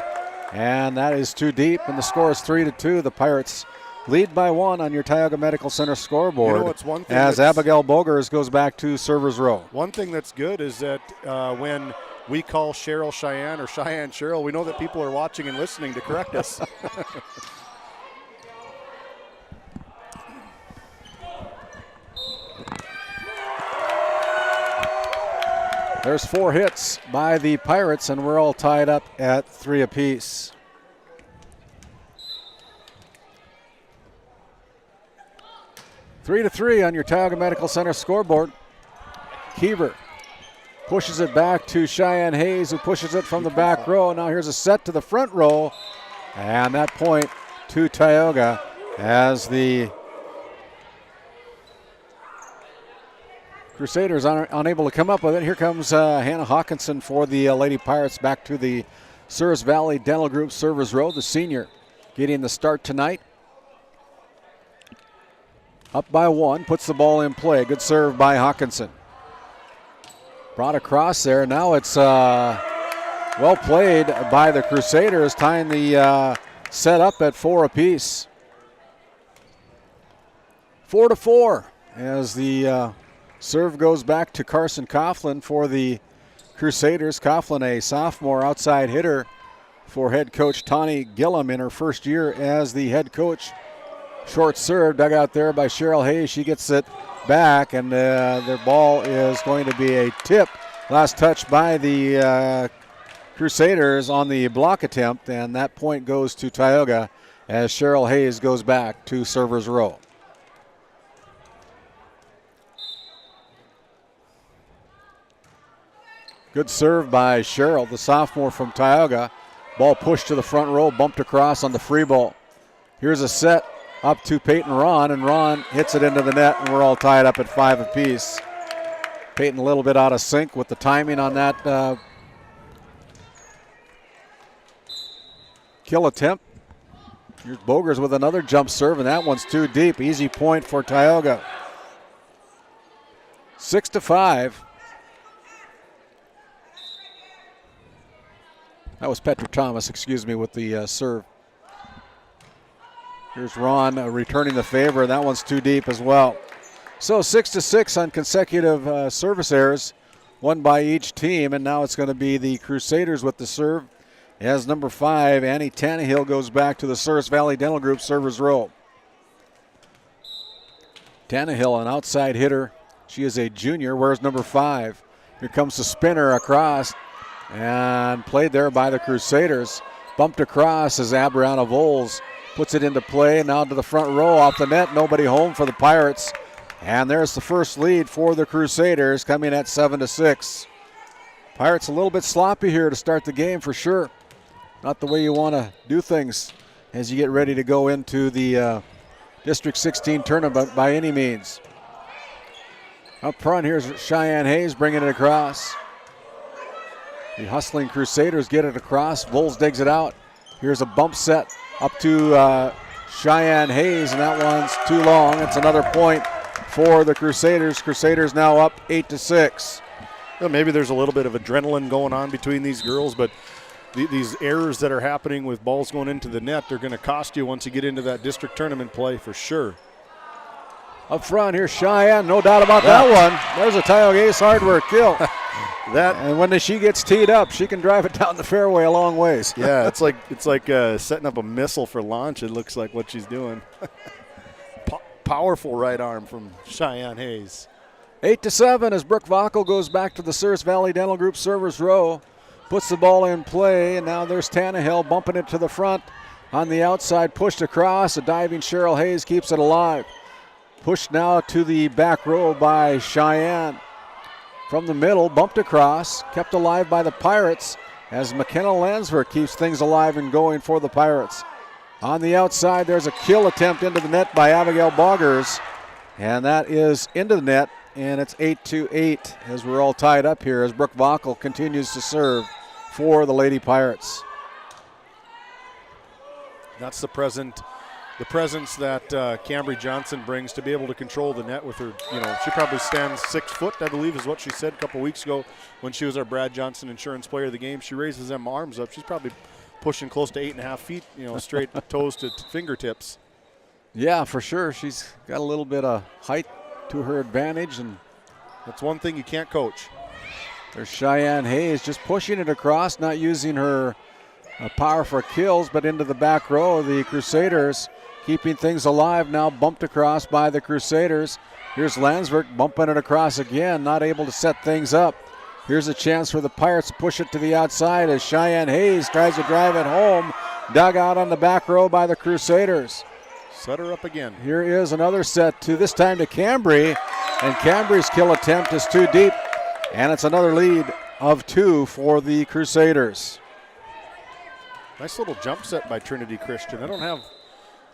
and that is too deep, and the score is 3-2. The Pirates lead by 1 on your Tioga Medical Center scoreboard. You know, it's one thing as Abigail Bogers goes back to server's row. One thing that's good is that when we call Cheryl Cheyenne or Cheyenne Cheryl, we know that people are watching and listening to correct us. There's 4 hits by the Pirates, and we're all tied up at 3 apiece. Three to 3 on your Tioga Medical Center scoreboard. Keever pushes it back to Cheyenne Hayes, who pushes it from the back row. Now here's a set to the front row, and that point to Tioga as the Crusaders unable to come up with it. Here comes Hannah Hawkinson for the Lady Pirates back to the Souris Valley Dental Group Servers Row, the senior, getting the start tonight. Up by 1, puts the ball in play. Good serve by Hawkinson. Brought across there. Now it's well played by the Crusaders, tying the set up at 4 apiece. 4-4 as the serve goes back to Carson Coughlin for the Crusaders. Coughlin, a sophomore outside hitter for head coach Tawny Gillum in her first year as the head coach. Short serve dug out there by Cheryl Hayes. She gets it back, and their ball is going to be a tip. Last touch by the Crusaders on the block attempt, and that point goes to Tioga as Cheryl Hayes goes back to servers row. Good serve by Cheryl, the sophomore from Tioga. Ball pushed to the front row, bumped across on the free ball. Here's a set up to Peyton Ron, and Ron hits it into the net, and we're all tied up at 5 apiece. Peyton a little bit out of sync with the timing on that kill attempt. Here's Bogers with another jump serve, and that one's too deep. Easy point for Tioga. 6-5. That was Petra Thomas, excuse me, with the serve. Here's Ron returning the favor, and that one's too deep as well. So 6-6 on consecutive service errors, one by each team, and now it's going to be the Crusaders with the serve as number 5, Annie Tannehill, goes back to the Souris Valley Dental Group servers row. Tannehill, an outside hitter. She is a junior. Where's number 5? Here comes the spinner across, and played there by the Crusaders. Bumped across as Abriana Voles puts it into play. Now to the front row, off the net. Nobody home for the Pirates. And there's the first lead for the Crusaders, coming at 7-6. Pirates a little bit sloppy here to start the game for sure. Not the way you want to do things as you get ready to go into the District 16 tournament by any means. Up front, here's Cheyenne Hayes bringing it across. The hustling Crusaders get it across. Voles digs it out. Here's a bump set up to Cheyenne Hayes, and that one's too long. It's another point for the Crusaders. Crusaders now up 8-6. Well, maybe there's a little bit of adrenaline going on between these girls, but these errors that are happening with balls going into the net, they're going to cost you once you get into that district tournament play for sure. Up front, here's Cheyenne, no doubt about that one. There's a Tioga Ace hardware kill. And when she gets teed up, she can drive it down the fairway a long ways. Yeah, it's like setting up a missile for launch. It looks like what she's doing. Powerful right arm from Cheyenne Hayes. 8-7 as Brooke Vockel goes back to the Souris Valley Dental Group servers row. Puts the ball in play, and now there's Tannehill bumping it to the front. On the outside, pushed across. A diving Cheryl Hayes keeps it alive. Pushed now to the back row by Cheyenne. From the middle, bumped across, kept alive by the Pirates as McKenna Lansford keeps things alive and going for the Pirates. On the outside, there's a kill attempt into the net by Abigail Boggers, and that is into the net, and it's 8-8 as we're all tied up here as Brooke Vockel continues to serve for the Lady Pirates. That's the presence that Cambry Johnson brings to be able to control the net with her. You know, she probably stands 6 foot, I believe is what she said a couple weeks ago when she was our Brad Johnson Insurance Player of the Game. She raises them arms up. She's probably pushing close to 8.5 feet, you know, straight toes to fingertips. Yeah, for sure. She's got a little bit of height to her advantage, and that's one thing you can't coach. There's Cheyenne Hayes just pushing it across, not using her power for kills, but into the back row. The Crusaders keeping things alive now, bumped across by the Crusaders. Here's Landsberg bumping it across again, not able to set things up. Here's a chance for the Pirates to push it to the outside as Cheyenne Hayes tries to drive it home. Dug out on the back row by the Crusaders. Set her up again. Here is another set, to this time to Cambry, and Cambry's kill attempt is too deep, and it's another lead of 2 for the Crusaders. Nice little jump set by Trinity Christian. I don't have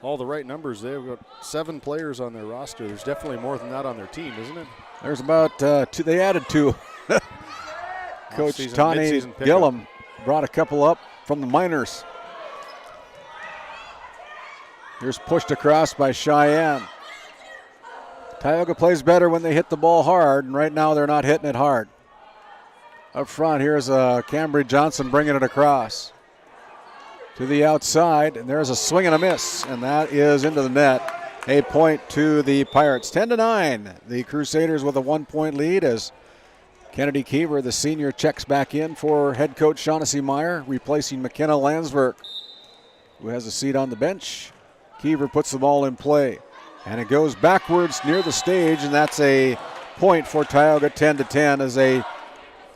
all the right numbers. They've got 7 players on their roster. There's definitely more than that on their team, isn't it? There's about 2. They added 2. Coach Tani Gillum brought a couple up from the minors. Here's pushed across by Cheyenne. Tioga plays better when they hit the ball hard, and right now they're not hitting it hard. Up front, here's Cambry Johnson bringing it across to the outside, and there's a swing and a miss, and that is into the net. A point to the Pirates. 10-9. The Crusaders with a 1-point lead as Kennedy Keever, the senior, checks back in for head coach Shaughnessy Meyer, replacing McKenna Landsberg, who has a seat on the bench. Keever puts the ball in play, and it goes backwards near the stage, and that's a point for Tioga. 10-10 as they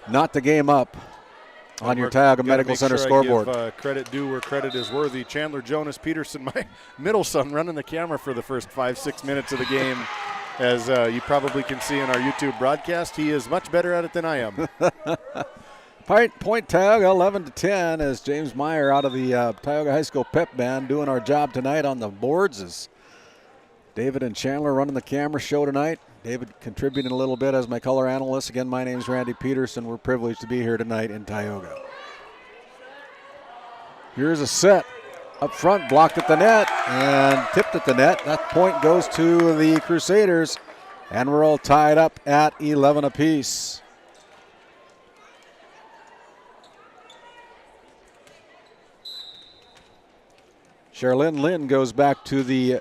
knot the game up on your Tioga Medical Center scoreboard. Give, credit due where credit is worthy. Chandler Jonas Peterson, my middle son, running the camera for the first 5-6 minutes of the game. As you probably can see in our YouTube broadcast, he is much better at it than I am. Point Tioga 11-10 as James Meyer out of the Tioga High School pep band doing our job tonight on the boards. As David and Chandler running the camera show tonight. David contributing a little bit as my color analyst. Again, my name is Randy Peterson. We're privileged to be here tonight in Tioga. Here's a set. Up front, blocked at the net and tipped at the net. That point goes to the Crusaders, and we're all tied up at 11 apiece. Sherilyn Lynn goes back to the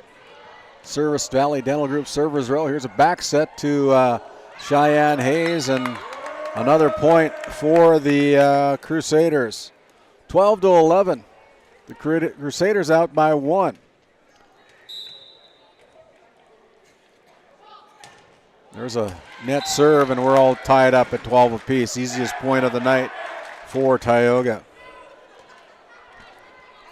Service Valley Dental Group servers row. Here's a back set to Cheyenne Hayes, and another point for the Crusaders. 12-11. The Crusaders out by 1. There's a net serve, and we're all tied up at 12 apiece. Easiest point of the night for Tioga.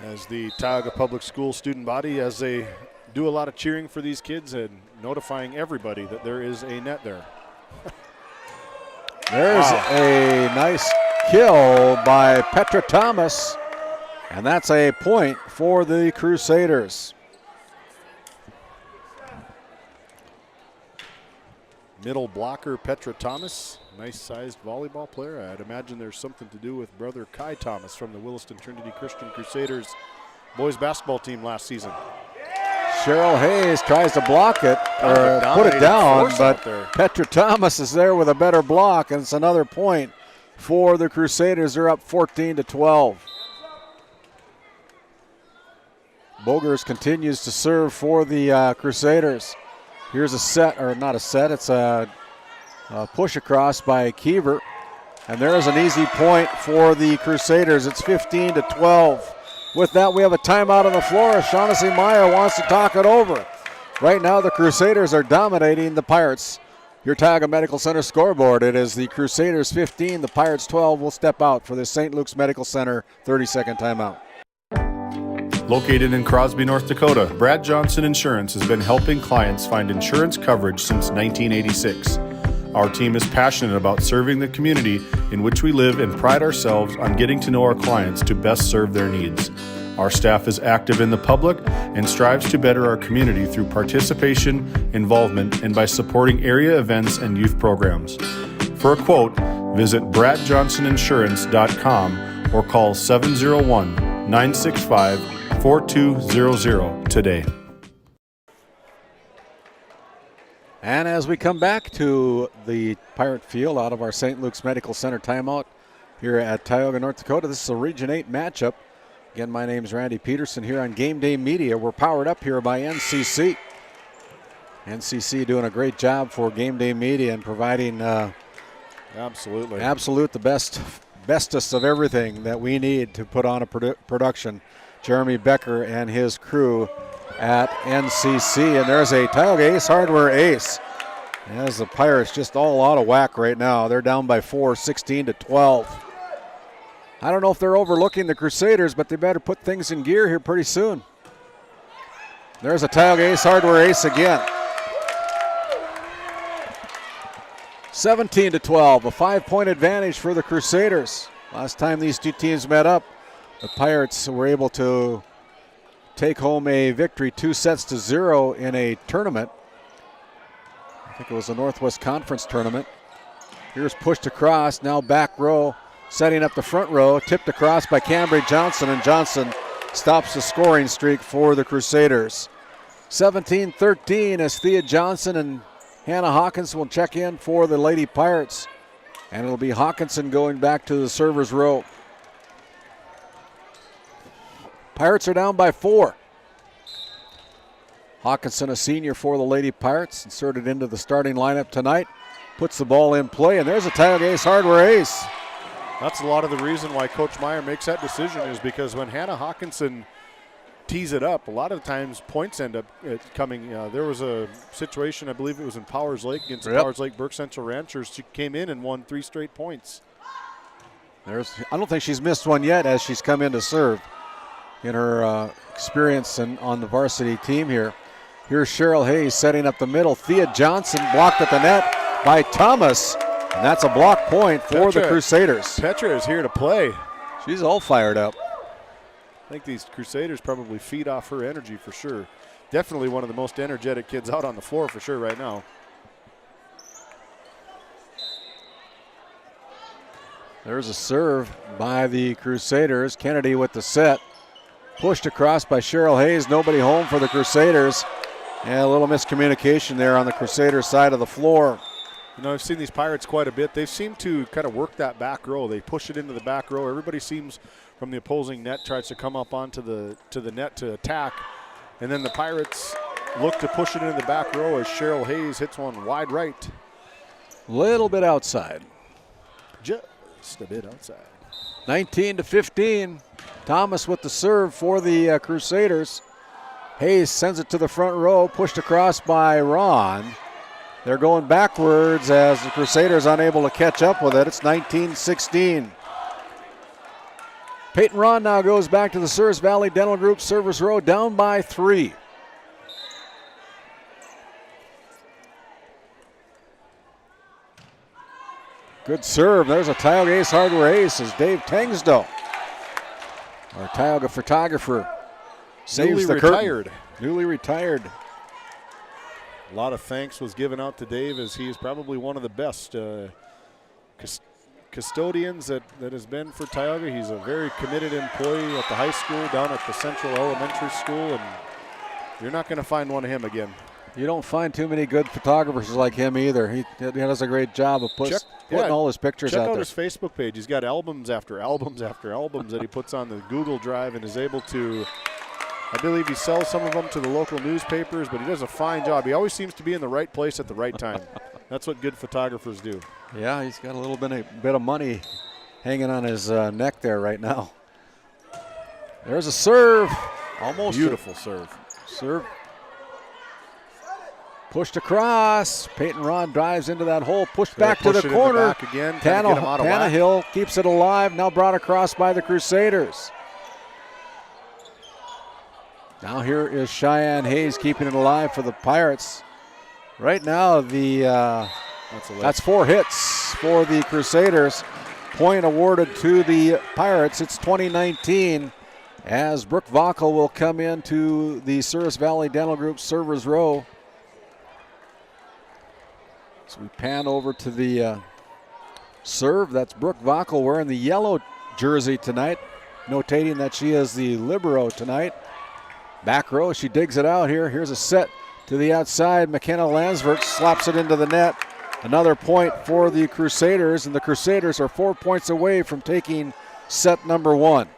As the Tioga Public School student body, as they do a lot of cheering for these kids and notifying everybody that there is a net there. There's a nice kill by Petra Thomas, and that's a point for the Crusaders. Middle blocker Petra Thomas, nice-sized volleyball player. I'd imagine there's something to do with brother Kai Thomas from the Williston Trinity Christian Crusaders boys basketball team last season. Cheryl Hayes tries to block it, or put it down, but Petra Thomas is there with a better block, and it's another point for the Crusaders. They're up 14-12. Bogers continues to serve for the Crusaders. Here's a set, or not a set, it's a push across by Keever. And there's an easy point for the Crusaders. It's 15-12. With that, we have a timeout on the floor. Shaughnessy Meyer wants to talk it over. Right now, the Crusaders are dominating the Pirates. Your Tioga Medical Center scoreboard, it is the Crusaders 15, the Pirates 12. Will step out for the St. Luke's Medical Center 30-second timeout. Located in Crosby, North Dakota, Brad Johnson Insurance has been helping clients find insurance coverage since 1986. Our team is passionate about serving the community in which we live and pride ourselves on getting to know our clients to best serve their needs. Our staff is active in the public and strives to better our community through participation, involvement, and by supporting area events and youth programs. For a quote, visit bradjohnsoninsurance.com or call 701-965-4200 today. And as we come back to the Pirate Field out of our St. Luke's Medical Center timeout here at Tioga, North Dakota, this is a Region 8 matchup. Again, my name is Randy Peterson here on GameDay Media. We're powered up here by NCC. NCC doing a great job for GameDay Media and providing the bestest of everything that we need to put on a production. Jeremy Becker and his crew at NCC, and there's a Tioga Ace Hardware ace. As the Pirates just all out of whack right now. They're down by 4, 16-12. I don't know if they're overlooking the Crusaders, but they better put things in gear here pretty soon. There's a Tioga Ace Hardware ace again. 17-12, a 5-point advantage for the Crusaders. Last time these two teams met up, the Pirates were able to take home a victory 2-0 in a tournament. I think it was a Northwest Conference tournament. Here's pushed across, now back row, setting up the front row, tipped across by Cambry Johnson, and Johnson stops the scoring streak for the Crusaders. 17-13 as Thea Johnson and Hannah Hawkins will check in for the Lady Pirates. And it'll be Hawkinson going back to the server's row. Pirates are down by 4. Hawkinson, a senior for the Lady Pirates, inserted into the starting lineup tonight. Puts the ball in play, and there's a Tioga Ace hardware ace. That's a lot of the reason why Coach Meyer makes that decision, is because when Hannah Hawkinson tees it up, a lot of times points end up coming. There was a situation, I believe it was in Powers Lake against the Powers Lake Burke Central Ranchers. She came in and won 3 straight points. I don't think she's missed one yet as she's come in to serve in her experience on the varsity team here. Here's Cheryl Hayes setting up the middle. Thea Johnson blocked at the net by Thomas, and that's a block point for the Crusaders. Petra is here to play. She's all fired up. I think these Crusaders probably feed off her energy for sure. Definitely one of the most energetic kids out on the floor for sure right now. There's a serve by the Crusaders. Kennedy with the set. Pushed across by Cheryl Hayes. Nobody home for the Crusaders. And a little miscommunication there on the Crusaders side of the floor. You know, I've seen these Pirates quite a bit. They seem to kind of work that back row. They push it into the back row. Everybody seems from the opposing net tries to come up onto the net to attack. And then the Pirates look to push it into the back row as Cheryl Hayes hits one wide right. Little bit outside. Just a bit outside. 19-15. Thomas with the serve for the Crusaders. Hayes sends it to the front row, pushed across by Ron. They're going backwards as the Crusaders unable to catch up with it. It's 19-16. Peyton Ron now goes back to the Souris Valley Dental Group servers row, down by 3. Good serve. There's a Tioga Ace hardware ace as Dave Tengsdo, our Tioga photographer, saves the curtain. Newly retired. A lot of thanks was given out to Dave, as he is probably one of the best custodians that has been for Tioga. He's a very committed employee at the high school, down at the Central Elementary School, and you're not going to find one of him again. You don't find too many good photographers like him either. He does a great job of putting all his pictures out there. Check out his Facebook page. He's got albums after albums after albums that he puts on the Google Drive and is able to, I believe he sells some of them to the local newspapers, but he does a fine job. He always seems to be in the right place at the right time. That's what good photographers do. Yeah, he's got a little bit of money hanging on his neck there right now. There's a serve. Almost beautiful serve. Serve. Pushed across. Peyton Ron drives into that hole. Pushed back to the corner. Tannehill keeps it alive. Now brought across by the Crusaders. Now here is Cheyenne Hayes keeping it alive for the Pirates. Right now, that's 4 hits for the Crusaders. Point awarded to the Pirates. It's 2019 as Brooke Vockel will come into the Souris Valley Dental Group servers row. So we pan over to the serve. That's Brooke Vockel wearing the yellow jersey tonight, notating that she is the libero tonight. Back row, she digs it out here. Here's a set to the outside. McKenna Lansvert slaps it into the net. Another point for the Crusaders, and the Crusaders are 4 points away from taking set number 1.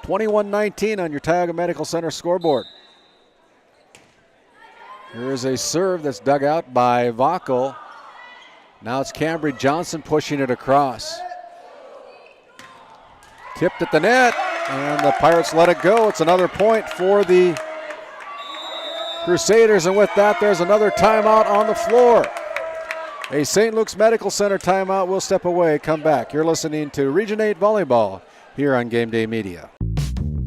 21-19 on your Tioga Medical Center scoreboard. Here is a serve that's dug out by Vockel. Now it's Cambry Johnson pushing it across. Tipped at the net, and the Pirates let it go. It's another point for the Crusaders, and with that, there's another timeout on the floor. A St. Luke's Medical Center timeout. We'll step away, come back. You're listening to Region 8 Volleyball here on GameDay Media.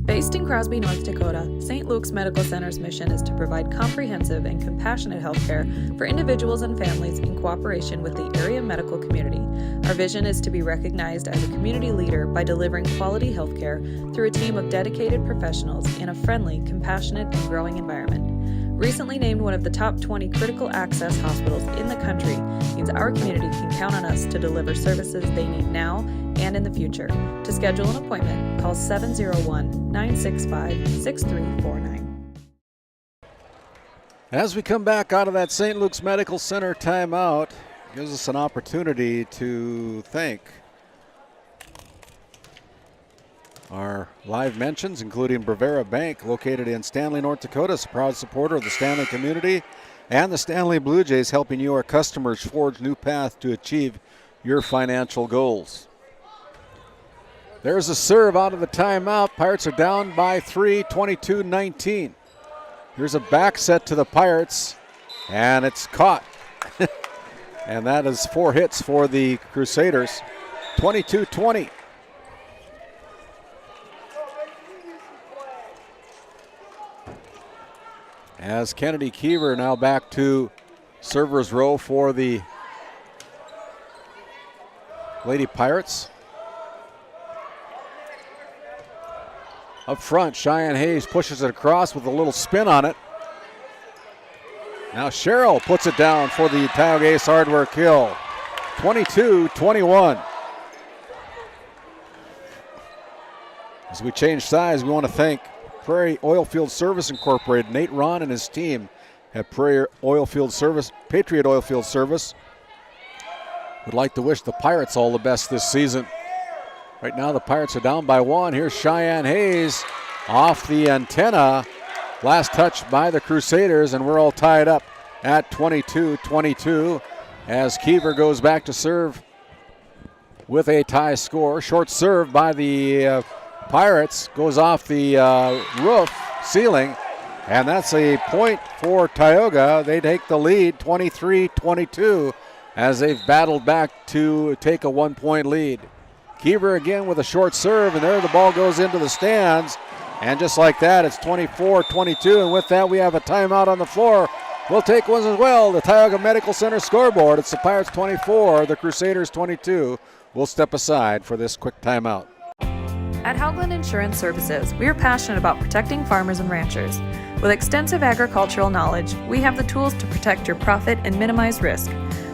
Based in Crosby, North Dakota, St. Luke's Medical Center's mission is to provide comprehensive and compassionate healthcare for individuals and families in cooperation with the area medical community. Our vision is to be recognized as a community leader by delivering quality healthcare through a team of dedicated professionals in a friendly, compassionate, and growing environment. Recently named one of the top 20 critical access hospitals in the country means our community can count on us to deliver services they need now and in the future. To schedule an appointment, call 701-965-6349. As we come back out of that St. Luke's Medical Center timeout, gives us an opportunity to thank our live mentions, including Brevera Bank, located in Stanley, North Dakota, is a proud supporter of the Stanley community and the Stanley Blue Jays, helping you, our customers, forge new path to achieve your financial goals. There's a serve out of the timeout. Pirates are down by 3, 22-19. Here's a back set to the Pirates, and it's caught. And that is 4 hits for the Crusaders, 22-20. As Kennedy Kiever now back to server's row for the Lady Pirates. Up front, Cheyenne Hayes pushes it across with a little spin on it. Now Sherrill puts it down for the Tioga Ace Hardware kill. 22-21. As we change sides, we want to thank Prairie Oilfield Service Incorporated. Nate Ron and his team at Patriot Oilfield Service would like to wish the Pirates all the best this season. Right now the Pirates are down by 1. Here's Cheyenne Hayes off the antenna. Last touch by the Crusaders, and we're all tied up at 22-22 as Kiever goes back to serve with a tie score. Short serve by the Pirates goes off the roof ceiling, and that's a point for Tioga. They take the lead 23-22 as they've battled back to take a 1-point lead. Kiever again with a short serve, and there the ball goes into the stands. And just like that, it's 24-22, and with that we have a timeout on the floor. We'll take one as well. The Tioga Medical Center scoreboard. It's the Pirates 24, the Crusaders 22. We'll step aside for this quick timeout. At Haugland Insurance Services, we are passionate about protecting farmers and ranchers. With extensive agricultural knowledge, we have the tools to protect your profit and minimize risk.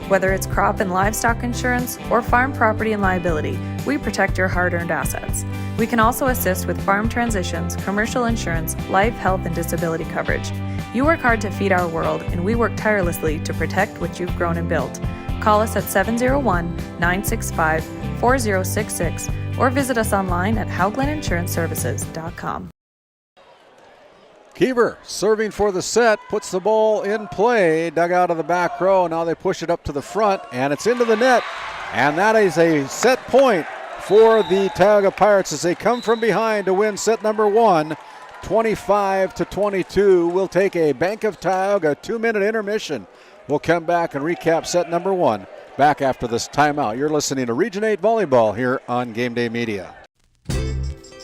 Whether it's crop and livestock insurance or farm property and liability, we protect your hard-earned assets. We can also assist with farm transitions, commercial insurance, life, health, and disability coverage. You work hard to feed our world, and we work tirelessly to protect what you've grown and built. Call us at 701-965-4066 or visit us online at hauglandinsuranceservices.com. Kiever serving for the set, puts the ball in play, dug out of the back row. Now they push it up to the front, and it's into the net. And that is a set point for the Tioga Pirates as they come from behind to win set number 1, 25-22. We'll take a Bank of Tioga 2-minute intermission. We'll come back and recap set number 1 back after this timeout. You're listening to Region 8 Volleyball here on GameDay Media.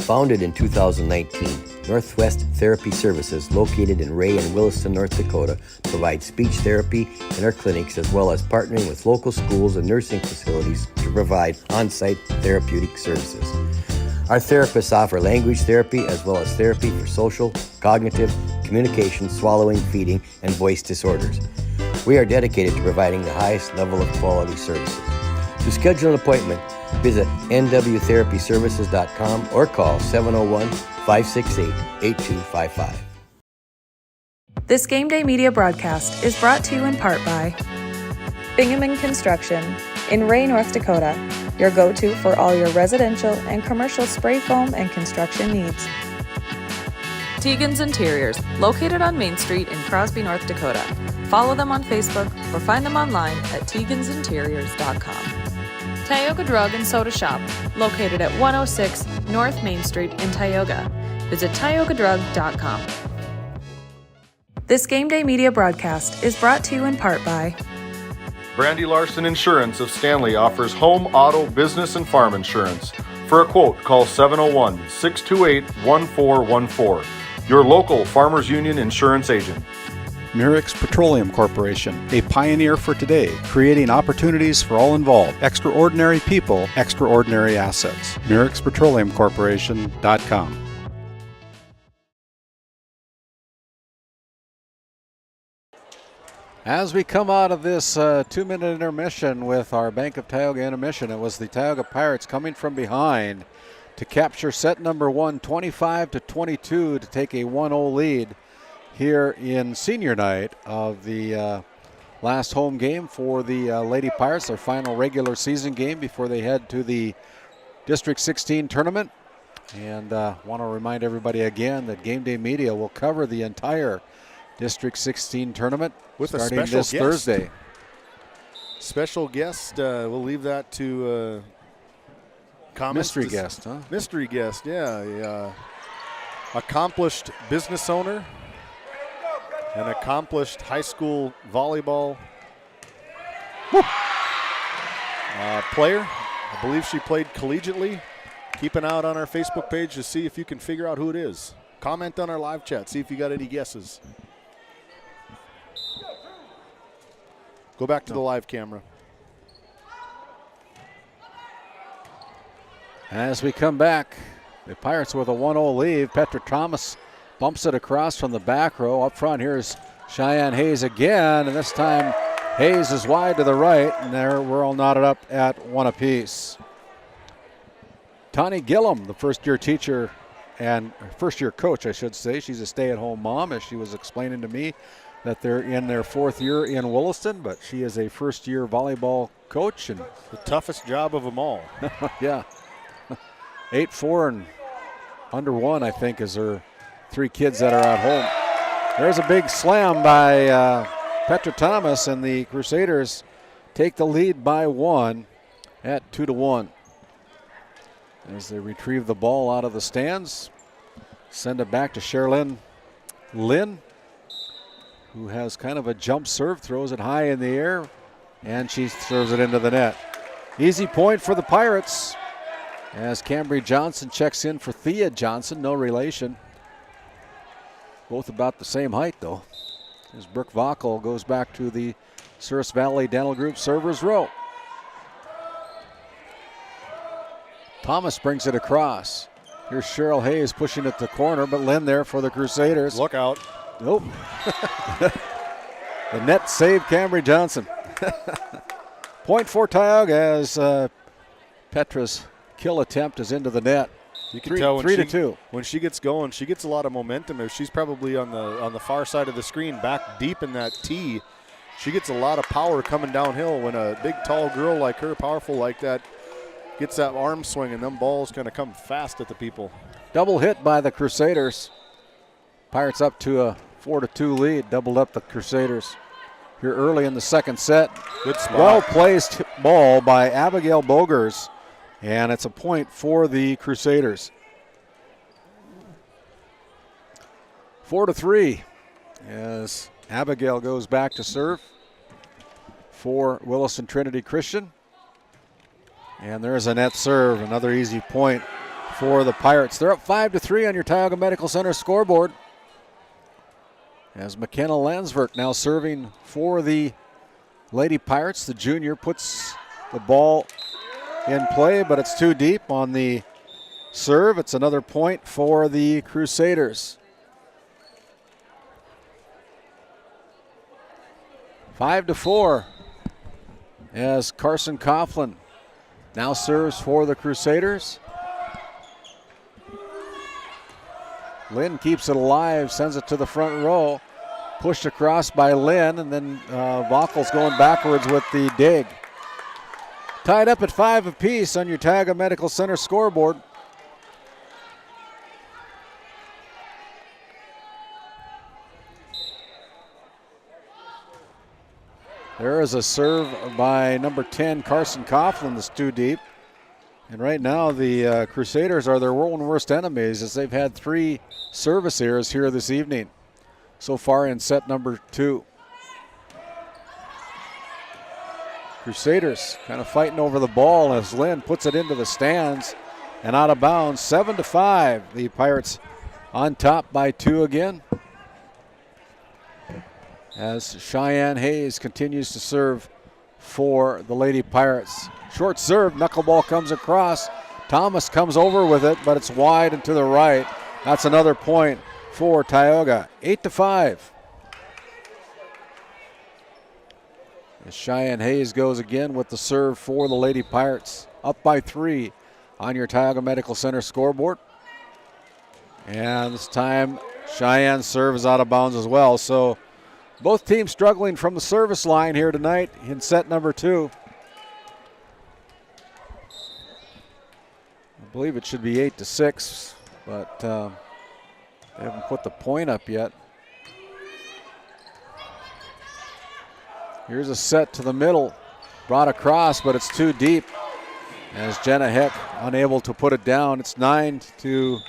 Founded in 2019, Northwest Therapy Services, located in Ray and Williston, North Dakota, provides speech therapy in our clinics as well as partnering with local schools and nursing facilities to provide on-site therapeutic services. Our therapists offer language therapy as well as therapy for social, cognitive, communication, swallowing, feeding, and voice disorders. We are dedicated to providing the highest level of quality services. To schedule an appointment, visit nwtherapyservices.com or call 701-568-8255. This GameDay Media broadcast is brought to you in part by Bingaman Construction in Ray, North Dakota, your go-to for all your residential and commercial spray foam and construction needs. Tegan's Interiors, located on Main Street in Crosby, North Dakota. Follow them on Facebook or find them online at tegansinteriors.com. Tioga Drug and Soda Shop, located at 106 North Main Street in Tioga. Visit tiogadrug.com. This GameDay Media broadcast is brought to you in part by Brandy Larson Insurance of Stanley offers home, auto, business, and farm insurance. For a quote, call 701-628-1414. Your local Farmers Union insurance agent. Murex Petroleum Corporation, a pioneer for today, creating opportunities for all involved. Extraordinary people, extraordinary assets. MurexPetroleumCorporation.com. As we come out of this 2-minute intermission with our Bank of Tioga intermission, it was the Tioga Pirates coming from behind to capture set number 1, 25-22, to take a 1-0 lead here in senior night of the last home game for the Lady Pirates, their final regular season game before they head to the District 16 tournament. And want to remind everybody again that GameDay Media will cover the entire District 16 tournament with starting a special this guest. Thursday. Special guest, we'll leave that to comments. Mystery guest, huh? Mystery guest, yeah. Accomplished business owner, an accomplished high school volleyball player. I believe she played collegiately. Keep an eye out on our Facebook page to see if you can figure out who it is. Comment on our live chat, see if you got any guesses. Go back to the live camera. As we come back, the Pirates with a 1-0 lead. Petra Thomas bumps it across from the back row. Up front, here's Cheyenne Hayes again, and this time Hayes is wide to the right, and there we're all knotted up at 1 apiece. Tani Gillum, the first-year teacher and first-year coach, I should say. She's a stay-at-home mom, as she was explaining to me that they're in their 4th year in Williston, but she is a first-year volleyball coach. And the toughest job of them all. Yeah. 8-4 and under 1, I think, is her 3 kids that are at home. There's a big slam by Petra Thomas, and the Crusaders take the lead by 1 at 2-1. As they retrieve the ball out of the stands, send it back to Sherilyn Lynn, who has kind of a jump serve, throws it high in the air, and she serves it into the net. Easy point for the Pirates as Cambry Johnson checks in for Thea Johnson, no relation. Both about the same height, though. As Brooke Vaughel goes back to the Souris Valley Dental Group server's row. Thomas brings it across. Here's Cheryl Hayes pushing it to the corner, but Lynn there for the Crusaders. Look out. Nope. The net saved Cambry Johnson. Point for Tioga as Petra's kill attempt is into the net. You can tell 3-2. When she gets going, she gets a lot of momentum. She's probably on the far side of the screen, back deep in that tee. She gets a lot of power coming downhill. When a big, tall girl like her, powerful like that, gets that arm swing, and them balls kind of come fast at the people. Double hit by the Crusaders. Pirates up to a 4-2 lead. Doubled up the Crusaders here early in the second set. Good spot. Well-placed ball by Abigail Bogers, and it's a point for the Crusaders. 4-3 as Abigail goes back to serve for Williston Trinity Christian. And there's a net serve, another easy point for the Pirates. They're up 5-3 on your Tioga Medical Center scoreboard. As McKenna Landsverk now serving for the Lady Pirates. The junior puts the ball in play, but it's too deep on the serve. It's another point for the Crusaders. 5-4 as Carson Coughlin now serves for the Crusaders. Lynn keeps it alive, sends it to the front row. Pushed across by Lynn, and then Vaughels going backwards with the dig. Tied up at 5 apiece on your Tioga Medical Center scoreboard. There is a serve by number 10, Carson Coughlin, that's too deep. And right now the Crusaders are their own worst enemies as they've had 3 service errors here this evening so far in set number 2. Crusaders kind of fighting over the ball as Lynn puts it into the stands. and out of bounds, 7-5. The Pirates on top by 2 again. As Cheyenne Hayes continues to serve for the Lady Pirates. Short serve, knuckleball comes across. Thomas comes over with it, but it's wide and to the right. That's another point for Tioga, 8-5. As Cheyenne Hayes goes again with the serve for the Lady Pirates, up by 3 on your Tioga Medical Center scoreboard. And this time, Cheyenne's serve is out of bounds as well. So both teams struggling from the service line here tonight in set number 2. I believe it should be 8-6, but they haven't put the point up yet. Here's a set to the middle, brought across, but it's too deep. As Jenna Heck unable to put it down. It's 9-.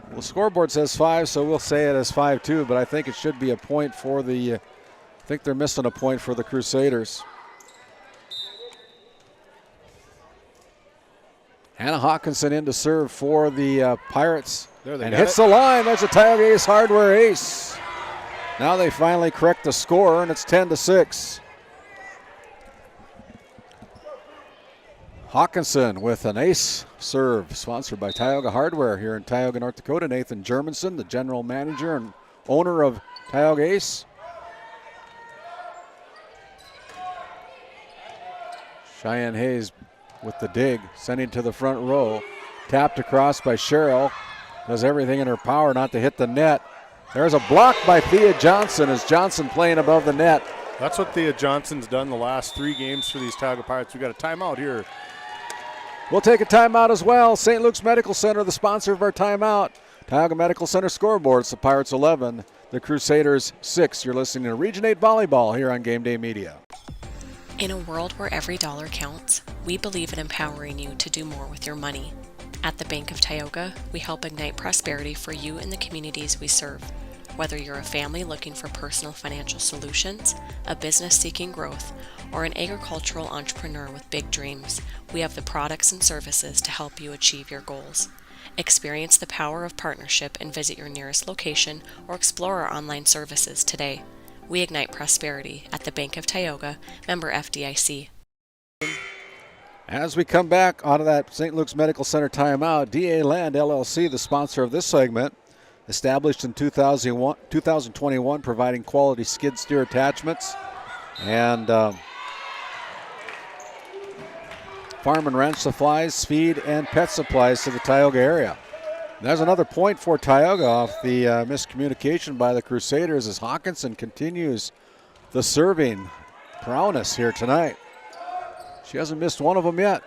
Well, the scoreboard says 5, so we'll say it as 5-2, but I think it should be a point for the, I think they're missing a point for the Crusaders. Hannah Hawkinson in to serve for the Pirates. And hits the line. There's a Tioga Ace Hardware ace. Now they finally correct the score, and it's 10-6. Hawkinson with an ace serve, sponsored by Tioga Hardware here in Tioga, North Dakota. Nathan Germanson, the general manager and owner of Tioga Ace. Cheyenne Hayes with the dig, sending to the front row. Tapped across by Cheryl. Does everything in her power not to hit the net. There's a block by Thea Johnson as Johnson playing above the net. That's what Thea Johnson's done the last 3 games for these Tioga Pirates. We got a timeout here. We'll take a timeout as well. St. Luke's Medical Center, the sponsor of our timeout. Tioga Medical Center scoreboard, it's the Pirates 11, the Crusaders 6. You're listening to Region 8 Volleyball here on GameDay Media. In a world where every dollar counts, we believe in empowering you to do more with your money. At the Bank of Tioga, we help ignite prosperity for you and the communities we serve. Whether you're a family looking for personal financial solutions, a business seeking growth, or an agricultural entrepreneur with big dreams, we have the products and services to help you achieve your goals. Experience the power of partnership and visit your nearest location or explore our online services today. We ignite prosperity at the Bank of Tioga, member FDIC. As we come back onto that St. Luke's Medical Center timeout, DA Land LLC, the sponsor of this segment, established in 2021, providing quality skid steer attachments and farm and ranch supplies, feed, and pet supplies to the Tioga area. There's another point for Tioga off the miscommunication by the Crusaders as Hawkinson continues the serving prowess here tonight. She hasn't missed one of them yet.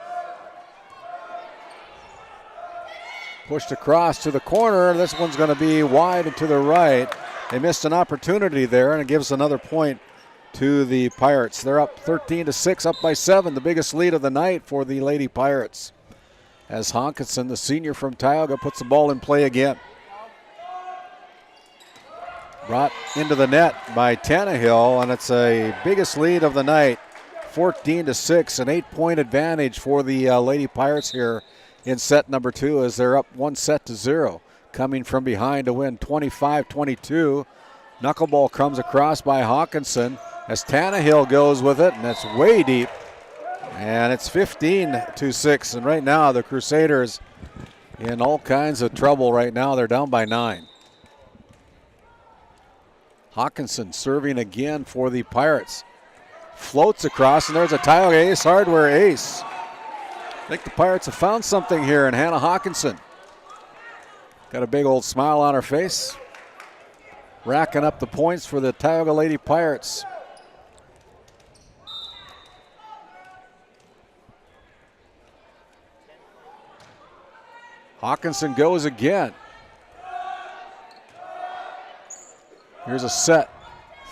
Pushed across to the corner. This one's going to be wide and to the right. They missed an opportunity there, and it gives another point to the Pirates. They're up 13-6, up by 7, the biggest lead of the night for the Lady Pirates. As Hawkinson, the senior from Tioga, puts the ball in play again. Brought into the net by Tannehill, and it's a biggest lead of the night, 14-6, an 8-point advantage for the Lady Pirates here in set number 2 as they're up 1-0, coming from behind to win 25-22. Knuckleball comes across by Hawkinson as Tannehill goes with it, and that's way deep. And it's 15-6, and right now the Crusaders in all kinds of trouble right now. They're down by 9. Hawkinson serving again for the Pirates. Floats across, and there's a Tioga Ace Hardware ace. I think the Pirates have found something here in Hannah Hawkinson. Got a big old smile on her face. Racking up the points for the Tioga Lady Pirates. Hawkinson goes again. Here's a set.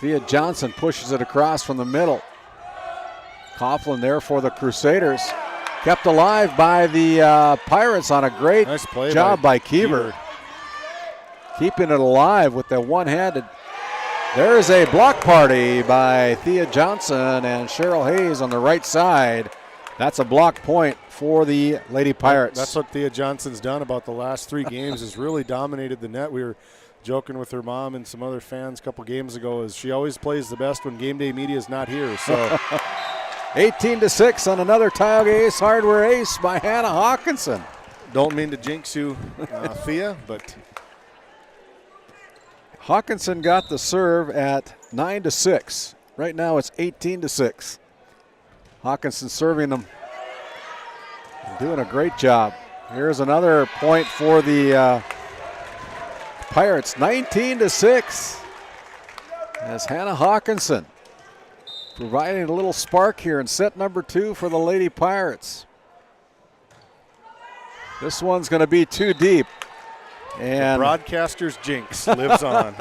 Thea Johnson pushes it across from the middle. Coughlin there for the Crusaders. Kept alive by the Pirates on a great job by Kiever. Keeping it alive with the one-handed. There's a block party by Thea Johnson and Cheryl Hayes on the right side. That's a block point for the Lady Pirates. That's what Thea Johnson's done about the last 3 games, has really dominated the net. We were joking with her mom and some other fans a couple games ago, is she always plays the best when GameDay Media is not here. So 18-6 on another Tioga Ace Hardware ace by Hannah Hawkinson. Don't mean to jinx you, Thea, but Hawkinson got the serve at 9-6. Right now it's 18-6. Hawkinson serving them and doing a great job. Here's another point for the Pirates, 19-6. As Hannah Hawkinson providing a little spark here in set number 2 for the Lady Pirates. This one's going to be too deep. And the broadcaster's jinx lives on.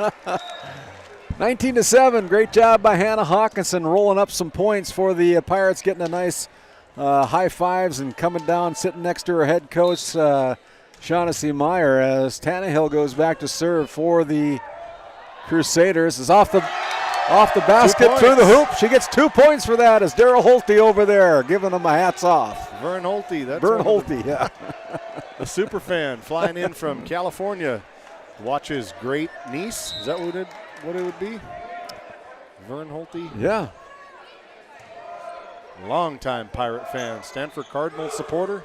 19-7, great job by Hannah Hawkinson, rolling up some points for the Pirates, getting a nice high fives and coming down, sitting next to her head coach, Shaughnessy Meyer, as Tannehill goes back to serve for the Crusaders. Is off the basket through the hoop. She gets 2 points for that, as Daryl Holte over there giving them a hats off. Vern Holte. That's Vern Holte, yeah. A super fan flying in from California to watch his great niece. Is that what it would be? Vern Holte? Yeah. Longtime Pirate fan, Stanford Cardinals supporter.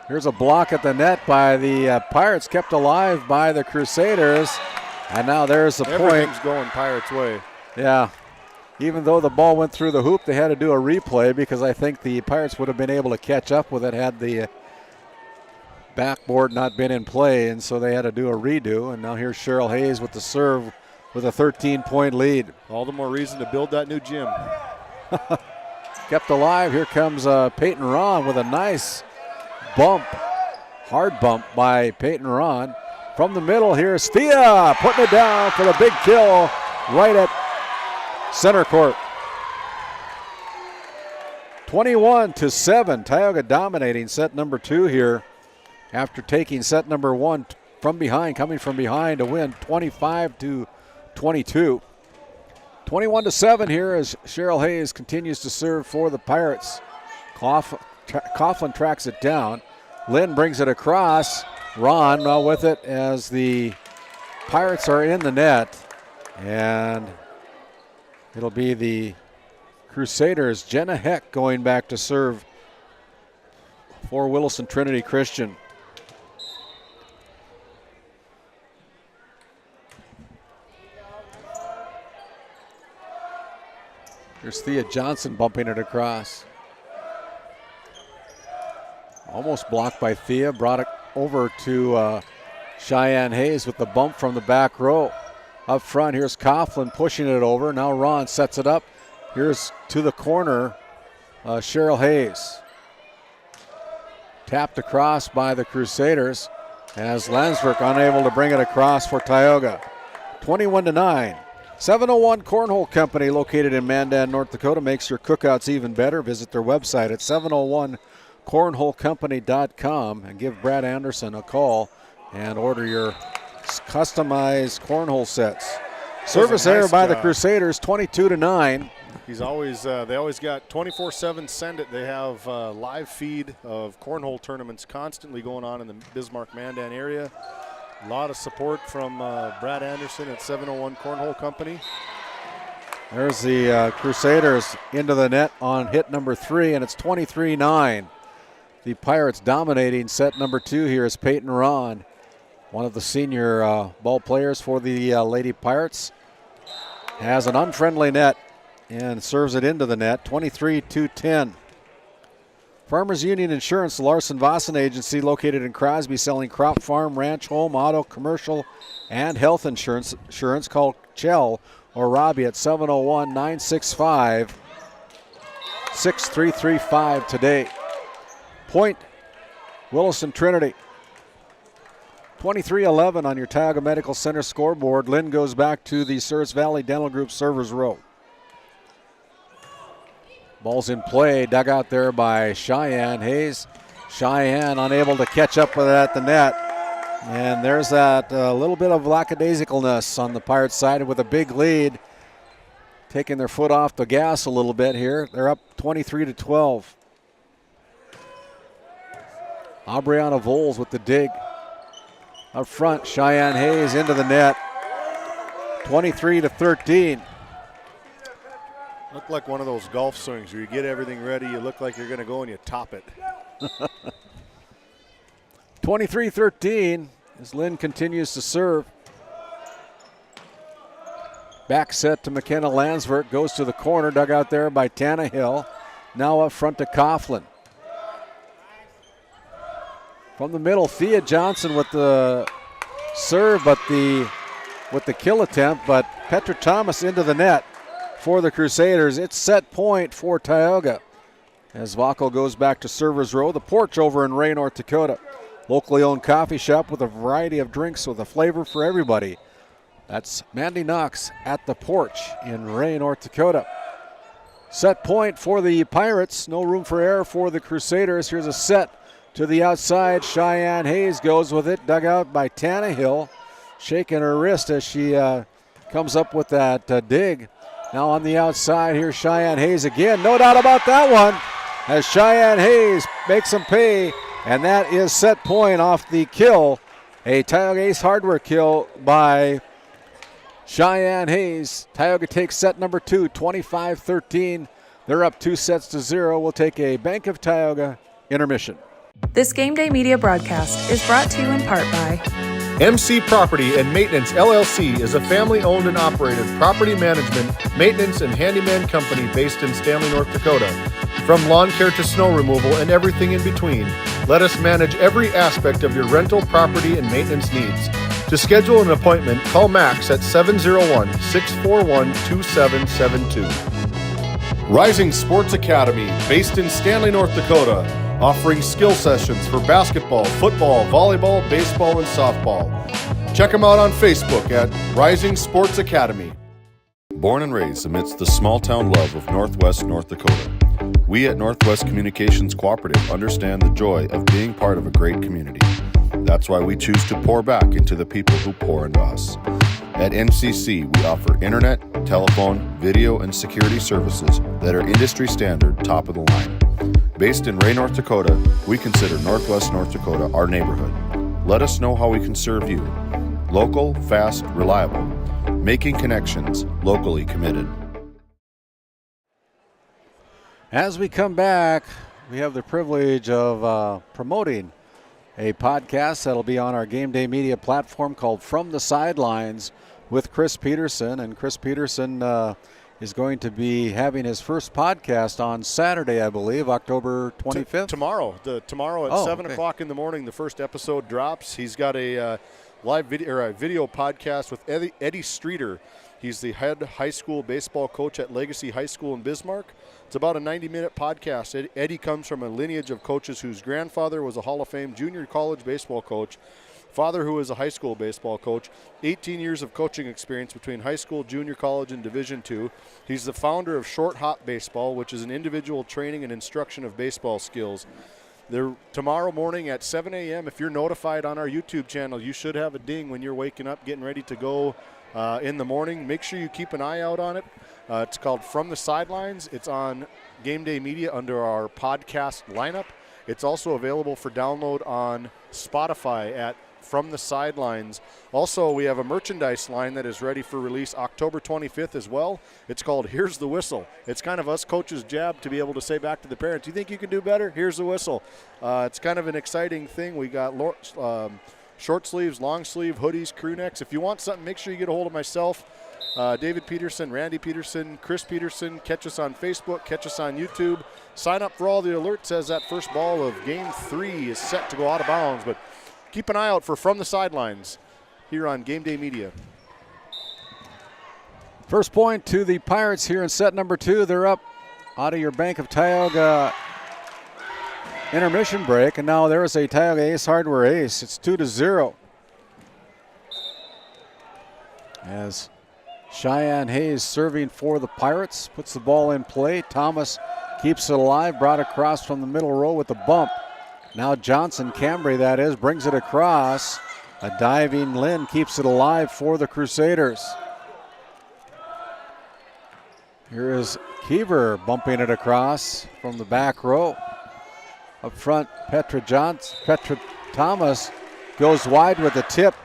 Here's a block at the net by the Pirates, kept alive by the Crusaders. And now there's the point. Everything's going Pirates' way. Yeah. Even though the ball went through the hoop, they had to do a replay because I think the Pirates would have been able to catch up with it had the backboard not been in play, and so they had to do a redo. And now here's Cheryl Hayes with the serve with a 13-point lead. All the more reason to build that new gym. Kept alive. Here comes Peyton Ron with a nice bump, hard bump by Peyton Ron. From the middle, here's Thea putting it down for the big kill right at center court. 21-7, Tioga dominating set number 2 here after taking set number 1 from behind, coming from behind to win 25-22. 21-7 here as Cheryl Hayes continues to serve for the Pirates. Coughlin tracks it down. Lynn brings it across. Ron now with it as the Pirates are in the net, and it'll be the Crusaders' Jenna Heck going back to serve for Williston Trinity Christian. There's Thea Johnson bumping it across. Almost blocked by Thea, brought it over to Cheyenne Hayes with the bump from the back row. Up front, here's Coughlin pushing it over. Now Ron sets it up. Here's to the corner, Cheryl Hayes. Tapped across by the Crusaders as Landsberg unable to bring it across for Tioga. 21-9. 701 Cornhole Company, located in Mandan, North Dakota, makes your cookouts even better. Visit their website at 701cornholecompany.com and give Brad Anderson a call and order your customized cornhole sets. Service error by the Crusaders, 22-9. He's always they always got 24/7 send it. They have live feed of cornhole tournaments constantly going on in the Bismarck Mandan area. A lot of support from Brad Anderson at 701 Cornhole Company. There's the Crusaders into the net on hit number 3, and it's 23-9. The Pirates dominating set number 2 here is Peyton Ron, one of the senior ball players for the Lady Pirates. Has an unfriendly net and serves it into the net, 23-10. Farmers Union Insurance, the Larson Vossen Agency, located in Crosby, selling crop, farm, ranch, home, auto, commercial, and health insurance. Call Chell or Robbie at 701-965-6335 today. Point, Williston Trinity. 23-11 on your Tioga Medical Center scoreboard. Lynn goes back to the Souris Valley Dental Group servers row. Ball's in play, dug out there by Cheyenne Hayes. Cheyenne unable to catch up with it at the net. And there's that little bit of lackadaisicalness on the Pirates side with a big lead. taking their foot off the gas a little bit here. They're up 23-12. Aubriana Voles with the dig. Up front, Cheyenne Hayes into the net. 23-13. Look like one of those golf swings where you get everything ready, you look like you're going to go and you top it. 23-13 as Lynn continues to serve. Back set to McKenna Lansvert, goes to the corner, dug out there by Tannehill. Now up front to Coughlin. From the middle, Thea Johnson with the serve, but with the kill attempt, but Petra Thomas into the net for the Crusaders. It's set point for Tioga as Vacco goes back to server's row. The Porch over in Ray, North Dakota. Locally owned coffee shop with a variety of drinks with a flavor for everybody. That's Mandy Knox at the Porch in Ray, North Dakota. Set point for the Pirates. No room for error for the Crusaders. Here's a set to the outside. Cheyenne Hayes goes with it. Dug out by Tannehill. Shaking her wrist as she comes up with that dig. Now on the outside, here's Cheyenne Hayes again. No doubt about that one as Cheyenne Hayes makes them pay. And that is set point off the kill. A Tioga Ace Hardware kill by Cheyenne Hayes. Tioga takes set number 2, 25-13. They're up 2-0. We'll take a Bank of Tioga intermission. This Game Day Media broadcast is brought to you in part by MC Property and Maintenance LLC is a family-owned and operated property management, maintenance, and handyman company based in Stanley, North Dakota. From lawn care to snow removal and everything in between, let us manage every aspect of your rental, property, and maintenance needs. To schedule an appointment, call Max at 701-641-2772. Rising Sports Academy, based in Stanley, North Dakota, offering skill sessions for basketball, football, volleyball, baseball, and softball. Check them out on Facebook at Rising Sports Academy. Born and raised amidst the small-town love of Northwest North Dakota, we at Northwest Communications Cooperative understand the joy of being part of a great community. That's why we choose to pour back into the people who pour into us. At NCC, we offer internet, telephone, video, and security services that are industry standard, top of the line. Based in Ray, North Dakota, we consider Northwest North Dakota our neighborhood. Let us know how we can serve you. Local, fast, reliable. Making connections, locally committed. As we come back, we have the privilege of promoting a podcast that'll be on our Game Day Media platform called From the Sidelines with Chris Peterson. And Chris Peterson is going to be having his first podcast on Saturday, I believe, October 25th. Tomorrow at 7 o'clock in the morning, the first episode drops. He's got a live video or a video podcast with Eddie Streeter. He's the head high school baseball coach at Legacy High School in Bismarck. It's about a 90-minute podcast. Eddie comes from a lineage of coaches whose grandfather was a Hall of Fame junior college baseball coach, father who is a high school baseball coach, 18 years of coaching experience between high school, junior college, and Division II. He's the founder of Short Hop Baseball, which is an individual training and instruction of baseball skills. They're tomorrow morning at 7 a.m. If you're notified on our YouTube channel, you should have a ding when you're waking up, getting ready to go in the morning. Make sure you keep an eye out on it. It's called From the Sidelines. It's on Game Day Media under our podcast lineup. It's also available for download on Spotify at From the Sidelines. Also, we have a merchandise line that is ready for release October 25th as well. It's called Here's the Whistle. It's kind of us coaches' jab to be able to say back to the parents, you think you can do better? Here's the whistle. It's kind of an exciting thing. We got short sleeves, long sleeve, hoodies, crew necks. If you want something, make sure you get a hold of myself, David Peterson, Randy Peterson, Chris Peterson. Catch us on Facebook, catch us on YouTube. Sign up for all the alerts as that first ball of Game 3 is set to go out of bounds. But keep an eye out for From the Sidelines here on Game Day Media. First point to the Pirates here in set number 2. They're up out of your Bank of Tioga intermission break, and now there is a Tioga Ace Hardware ace. It's 2-0. As Cheyenne Hayes serving for the Pirates, puts the ball in play. Thomas keeps it alive, brought across from the middle row with a bump. Now Johnson, Cambry that is, brings it across. A diving Lynn keeps it alive for the Crusaders. Here is Keever bumping it across from the back row. Up front, Petra Thomas goes wide with the tip.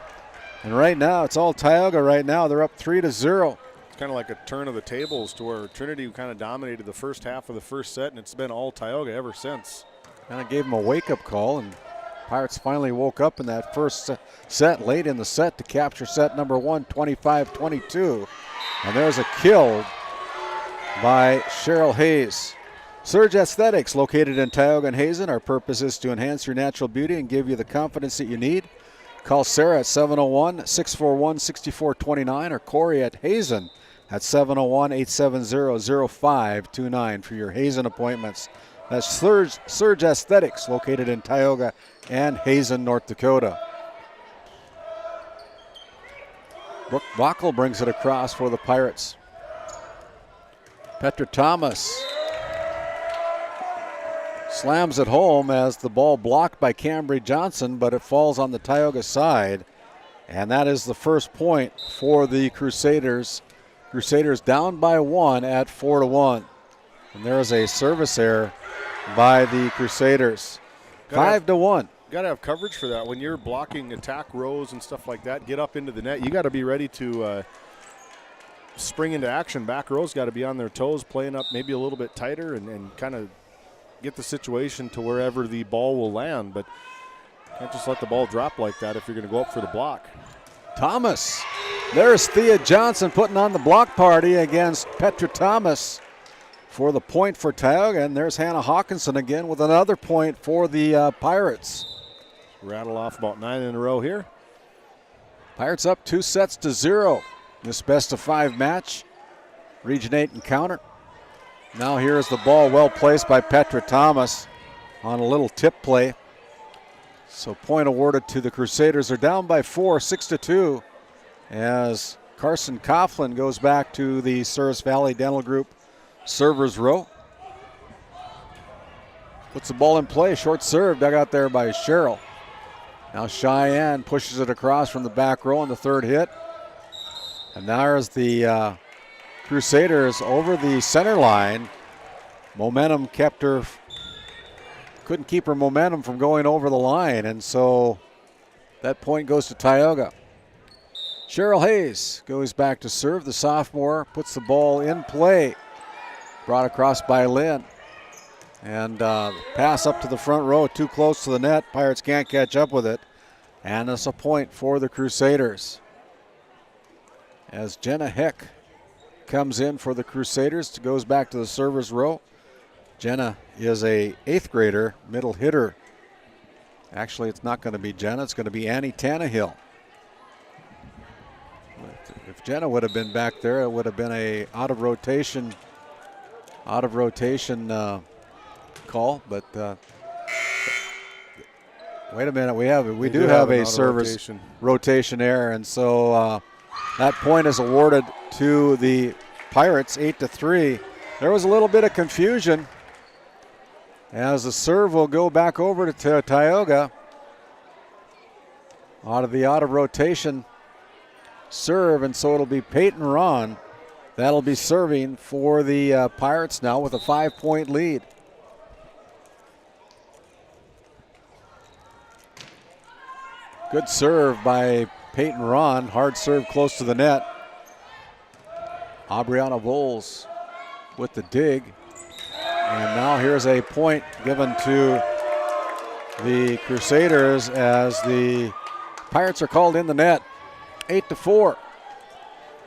And right now, it's all Tioga right now. They're up 3-0. It's kind of like a turn of the tables to where Trinity kind of dominated the first half of the first set, and it's been all Tioga ever since. Kind of gave them a wake-up call, and Pirates finally woke up in that first set, late in the set, to capture set number 1, 25-22. And there's a kill by Cheryl Hayes. Surge Aesthetics, located in Tioga and Hazen. Our purpose is to enhance your natural beauty and give you the confidence that you need. Call Sarah at 701-641-6429 or Corey at Hazen at 701-870-0529 for your Hazen appointments. That's Surge Aesthetics, located in Tioga and Hazen, North Dakota. Brooke Bockel brings it across for the Pirates. Petra Thomas slams it home as the ball blocked by Cambry Johnson, but it falls on the Tioga side. And that is the first point for the Crusaders. Crusaders down by 1 at 4-1. And there is a service error by the Crusaders. 5-1. Got to have coverage for that. When you're blocking attack rows and stuff like that, get up into the net. You got to be ready to spring into action. Back rows got to be on their toes, playing up maybe a little bit tighter and kind of get the situation to wherever the ball will land. But can't just let the ball drop like that if you're going to go up for the block. Thomas. There's Thea Johnson putting on the block party against Petra Thomas for the point for Tioga. And there's Hannah Hawkinson again with another point for the Pirates. Rattle off about 9 in a row here. Pirates up 2-0. This best-of-5 match. Region 8 encounter. Now here's the ball well placed by Petra Thomas on a little tip play. So point awarded to the Crusaders. They're down by 4, 6-2, as Carson Coughlin goes back to the Souris Valley Dental Group servers row. Puts the ball in play. Short serve dug out there by Cheryl. Now Cheyenne pushes it across from the back row on the third hit. And there's the Crusaders over the center line. Momentum kept her, couldn't keep her momentum from going over the line, and so that point goes to Tioga. Cheryl Hayes goes back to serve. The sophomore puts the ball in play. Brought across by Lynn. And pass up to the front row, too close to the net. Pirates can't catch up with it. And it's a point for the Crusaders. As Jenna Heck comes in for the Crusaders, goes back to the servers row. Jenna is a 8th grader, middle hitter. Actually, it's not going to be Jenna, it's going to be Annie Tannehill. If Jenna would have been back there, it would have been a out of rotation call. But wait a minute, we do have a service rotation error, and so that point is awarded to the Pirates, 8-3. There was a little bit of confusion as the serve will go back over to Tioga out of rotation serve, and so it'll be Peyton Ron that'll be serving for the Pirates now with a 5-point lead. Good serve by Peyton Ron, hard serve close to the net. Aubriana Voles with the dig. And now here's a point given to the Crusaders as the Pirates are called in the net. 8-4.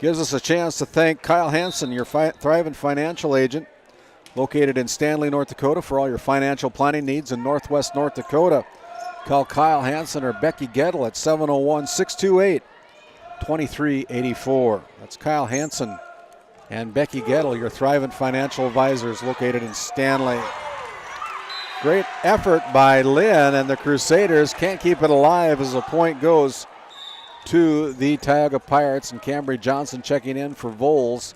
Gives us a chance to thank Kyle Hansen, your Thrivent financial agent, located in Stanley, North Dakota, for all your financial planning needs in Northwest North Dakota. Call Kyle Hansen or Becky Gettle at 701-628-2384. That's Kyle Hansen and Becky Gettle, your Thrivent financial advisors located in Stanley. Great effort by Lynn, and the Crusaders can't keep it alive as the point goes to the Tioga Pirates, and Cambry Johnson checking in for Voles.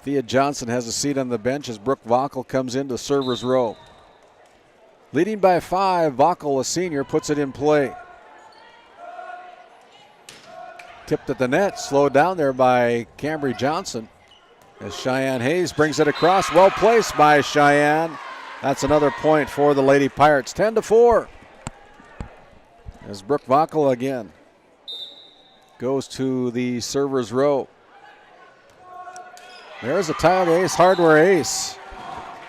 Thea Johnson has a seat on the bench as Brooke Vockel comes into server's row. Leading by 5, Vockel, a senior, puts it in play. Tipped at the net, slowed down there by Cambry Johnson. As Cheyenne Hayes brings it across. Well placed by Cheyenne. That's another point for the Lady Pirates. 10-4. As Brooke Vackel again goes to the server's row. There's a Tioga Ace hardware ace.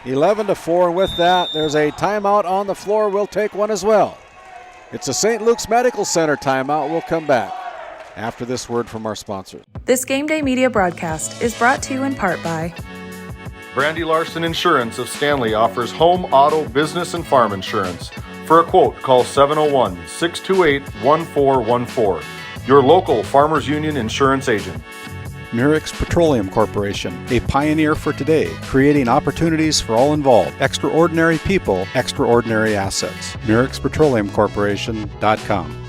11-4, and with that, there's a timeout on the floor. We'll take one as well. It's a St. Luke's Medical Center timeout. We'll come back after this word from our sponsors. This Game Day Media broadcast is brought to you in part by Brandy Larson Insurance of Stanley offers home, auto, business, and farm insurance. For a quote, call 701-628-1414. Your local Farmers Union insurance agent. Murex Petroleum Corporation, a pioneer for today, creating opportunities for all involved. Extraordinary people, extraordinary assets. MurexPetroleumCorporation.com.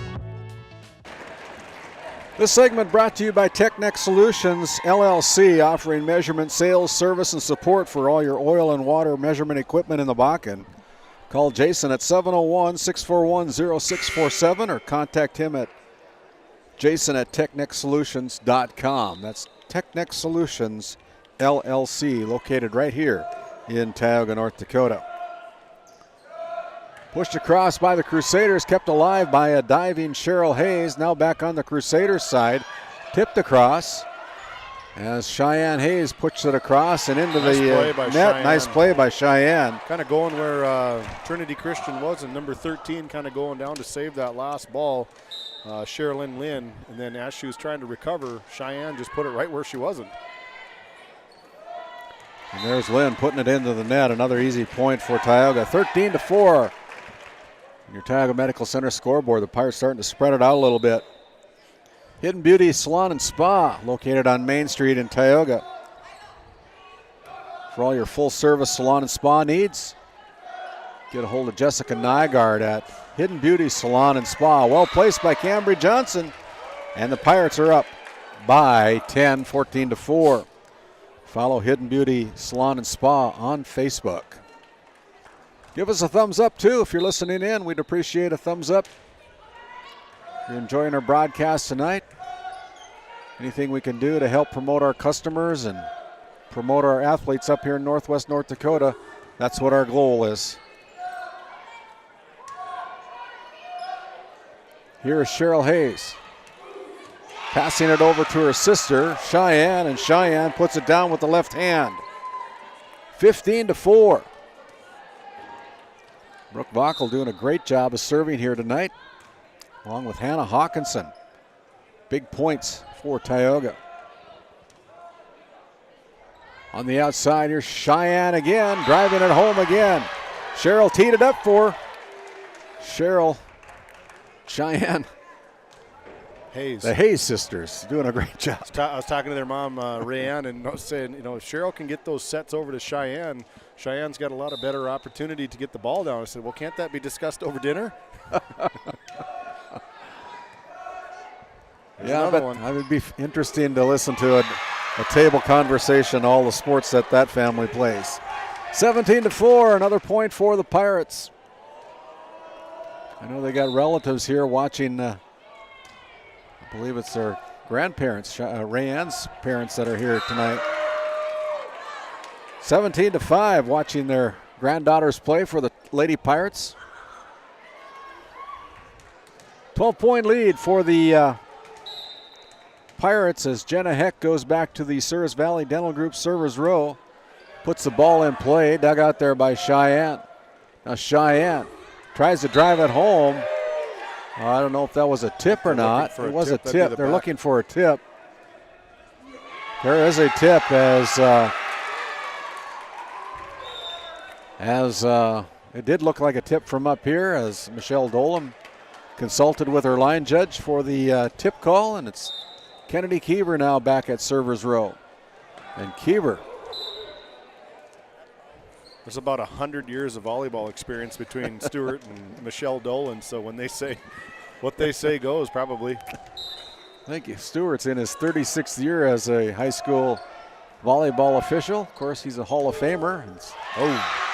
This segment brought to you by Technex Solutions, LLC, offering measurement, sales, service, and support for all your oil and water measurement equipment in the Bakken. Call Jason at 701-641-0647 or contact him at Jason at TechnexSolutions.com. That's Technex Solutions, LLC, located right here in Tioga, North Dakota. Pushed across by the Crusaders, kept alive by a diving Cheryl Hayes. Now back on the Crusaders side. Tipped across as Cheyenne Hayes puts it across and into the net. Cheyenne. Nice play by Cheyenne. Kind of going where Trinity Christian was, and number 13 kind of going down to save that last ball. Sherilyn Lynn, and then as she was trying to recover, Cheyenne just put it right where she wasn't. And there's Lynn putting it into the net. Another easy point for Tioga. 13-4. Your Tioga Medical Center scoreboard. The Pirates starting to spread it out a little bit. Hidden Beauty Salon and Spa, located on Main Street in Tioga. For all your full-service salon and spa needs, get a hold of Jessica Nygaard at Hidden Beauty Salon and Spa. Well placed by Cambry Johnson. And the Pirates are up by 10, 14-4. Follow Hidden Beauty Salon and Spa on Facebook. Give us a thumbs up, too, if you're listening in. We'd appreciate a thumbs up. If you're enjoying our broadcast tonight, anything we can do to help promote our customers and promote our athletes up here in Northwest North Dakota, that's what our goal is. Here is Cheryl Hayes. Passing it over to her sister, Cheyenne, and Cheyenne puts it down with the left hand. 15-4. Brooke Vackel doing a great job of serving here tonight, along with Hannah Hawkinson. Big points for Tioga. On the outside, here's Cheyenne again, driving it home again. Cheryl teed it up for her. Cheyenne. Hayes. The Hayes sisters doing a great job. I was talking to their mom, Rayanne, and saying, if Cheryl can get those sets over to Cheyenne, Cheyenne's got a lot of better opportunity to get the ball down. I said, well, can't that be discussed over dinner? Yeah, but it would be interesting to listen to a table conversation, all the sports that family plays. 17-4, another point for the Pirates. I know they got relatives here watching, I believe it's their grandparents, Rayanne's parents that are here tonight. 17-5, watching their granddaughters play for the Lady Pirates. 12-point lead for the Pirates as Jenna Heck goes back to the Souris Valley Dental Group servers row. Puts the ball in play, dug out there by Cheyenne. Now Cheyenne tries to drive it home. I don't know if that was a tip or not. It was a tip. They're looking for a tip. There is a tip as it did look like a tip from up here as Michelle Dolan consulted with her line judge for the tip call, and it's Kennedy Keever now back at servers row. And Keever. There's about 100 years of volleyball experience between Stewart and Michelle Dolan, so when they say what they say goes, probably. Thank you. Stewart's in his 36th year as a high school volleyball official. Of course, he's a Hall of Famer.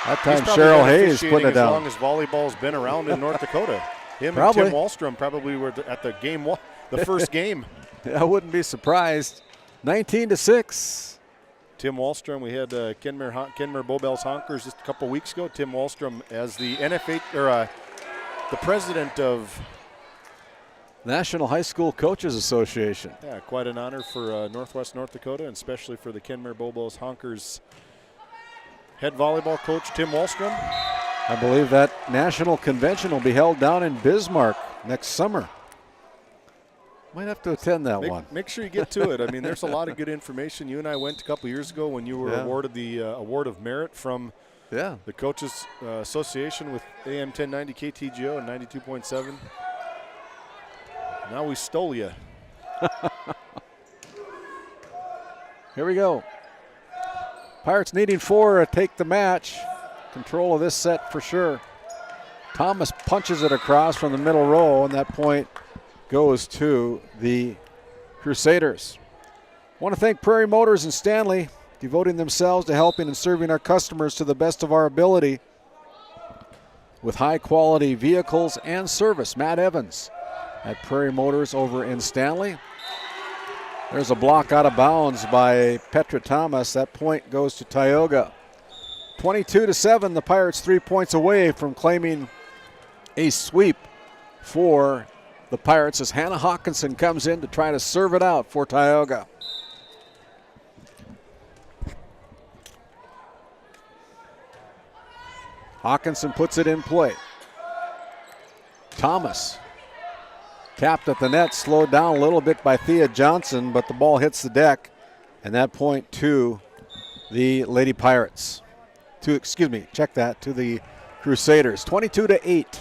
That time Cheryl Hayes putting it down. As long as volleyball's been around in North Dakota. Him probably. And Tim Wallstrom probably were at the game, the first game. I wouldn't be surprised. 19-6. Tim Wallstrom, we had Kenmare Bobels Honkers just a couple weeks ago. Tim Wallstrom as the the president of National High School Coaches Association. Yeah, quite an honor for Northwest North Dakota, and especially for the Kenmare Bobels Honkers head volleyball coach, Tim Wallstrom. I believe that national convention will be held down in Bismarck next summer. Might have to attend that one. Make sure you get to it. I mean, there's a lot of good information. You and I went a couple years ago when you were awarded the Award of Merit from the Coaches Association with AM 1090 KTGO and 92.7. Now we stole you. Here we go. Pirates needing 4 to take the match. Control of this set for sure. Thomas punches it across from the middle row, and that point goes to the Crusaders. I want to thank Prairie Motors and Stanley, devoting themselves to helping and serving our customers to the best of our ability with high-quality vehicles and service. Matt Evans at Prairie Motors over in Stanley. There's a block out of bounds by Petra Thomas. That point goes to Tioga. 22-7, the Pirates 3 points away from claiming a sweep for the Pirates as Hannah Hawkinson comes in to try to serve it out for Tioga. Hawkinson puts it in play. Thomas tapped at the net, slowed down a little bit by Thea Johnson, but the ball hits the deck, and that point to the Lady Pirates. To the Crusaders. 22-8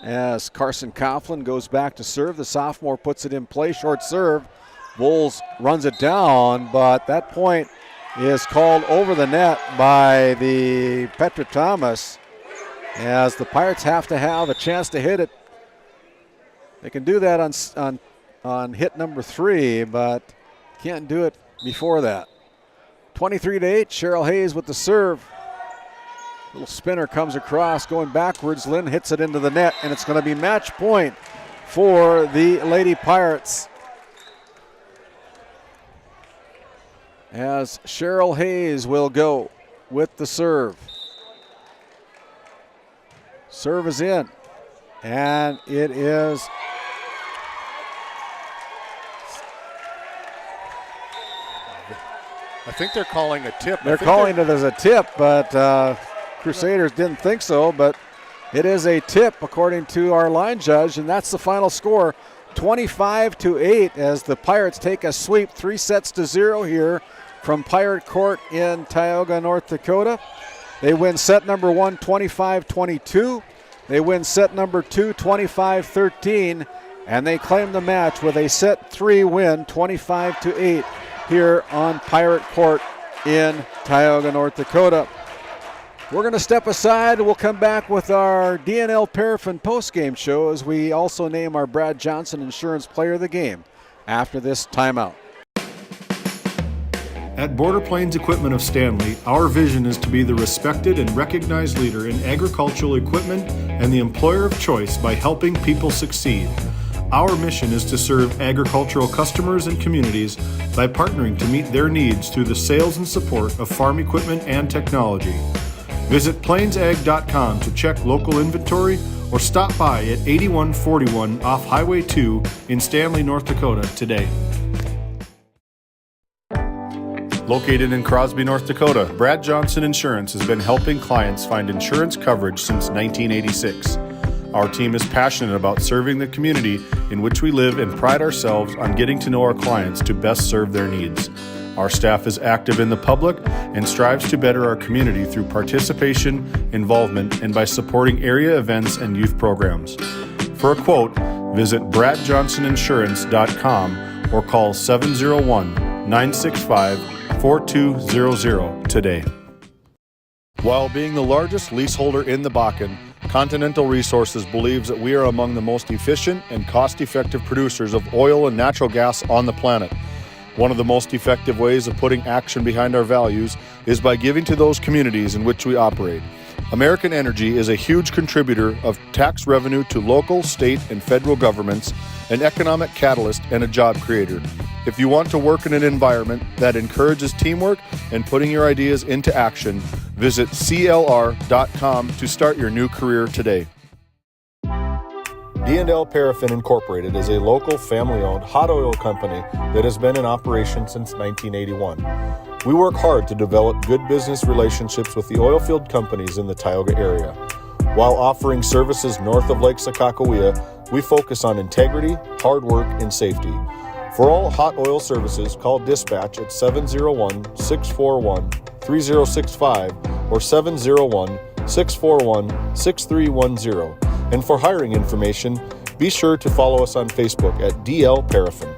as Carson Coughlin goes back to serve. The sophomore puts it in play, short serve. Bowles runs it down, but that point is called over the net by the Petra Thomas as the Pirates have to have a chance to hit it. They can do that on hit number 3, but can't do it before that. 23-8, Cheryl Hayes with the serve. Little spinner comes across, going backwards. Lynn hits it into the net, and it's going to be match point for the Lady Pirates, as Cheryl Hayes will go with the serve. Serve is in, and it is I think they're calling a tip. They're calling it as a tip, but Crusaders didn't think so, but it is a tip according to our line judge, and that's the final score, 25-8, as the Pirates take a sweep 3-0 here from Pirate Court in Tioga, North Dakota. They win set number 1, 25-22. They win set number 2, 25-13, and they claim the match with a set 3 win, 25-8, here on Pirate Court in Tioga, North Dakota. We're going to step aside. We'll come back with our DNL Paraffin postgame show as we also name our Brad Johnson Insurance Player of the Game after this timeout. At Border Plains Equipment of Stanley, our vision is to be the respected and recognized leader in agricultural equipment and the employer of choice by helping people succeed. Our mission is to serve agricultural customers and communities by partnering to meet their needs through the sales and support of farm equipment and technology. Visit plainsag.com to check local inventory or stop by at 8141 off Highway 2 in Stanley, North Dakota today. Located in Crosby, North Dakota, Brad Johnson Insurance has been helping clients find insurance coverage since 1986. Our team is passionate about serving the community in which we live and pride ourselves on getting to know our clients to best serve their needs. Our staff is active in the public and strives to better our community through participation, involvement, and by supporting area events and youth programs. For a quote, visit bradjohnsoninsurance.com or call 701-965-4200 today. While being the largest leaseholder in the Bakken, Continental Resources believes that we are among the most efficient and cost-effective producers of oil and natural gas on the planet. One of the most effective ways of putting action behind our values is by giving to those communities in which we operate. American Energy is a huge contributor of tax revenue to local, state, and federal governments, an economic catalyst, and a job creator. If you want to work in an environment that encourages teamwork and putting your ideas into action, visit clr.com to start your new career today. D&L Paraffin Incorporated is a local family-owned hot oil company that has been in operation since 1981. We work hard to develop good business relationships with the oilfield companies in the Tioga area. While offering services north of Lake Sakakawea, we focus on integrity, hard work, and safety. For all hot oil services, call dispatch at 701-641-3065 or 701-641-6310. And for hiring information, be sure to follow us on Facebook at DL Paraffin.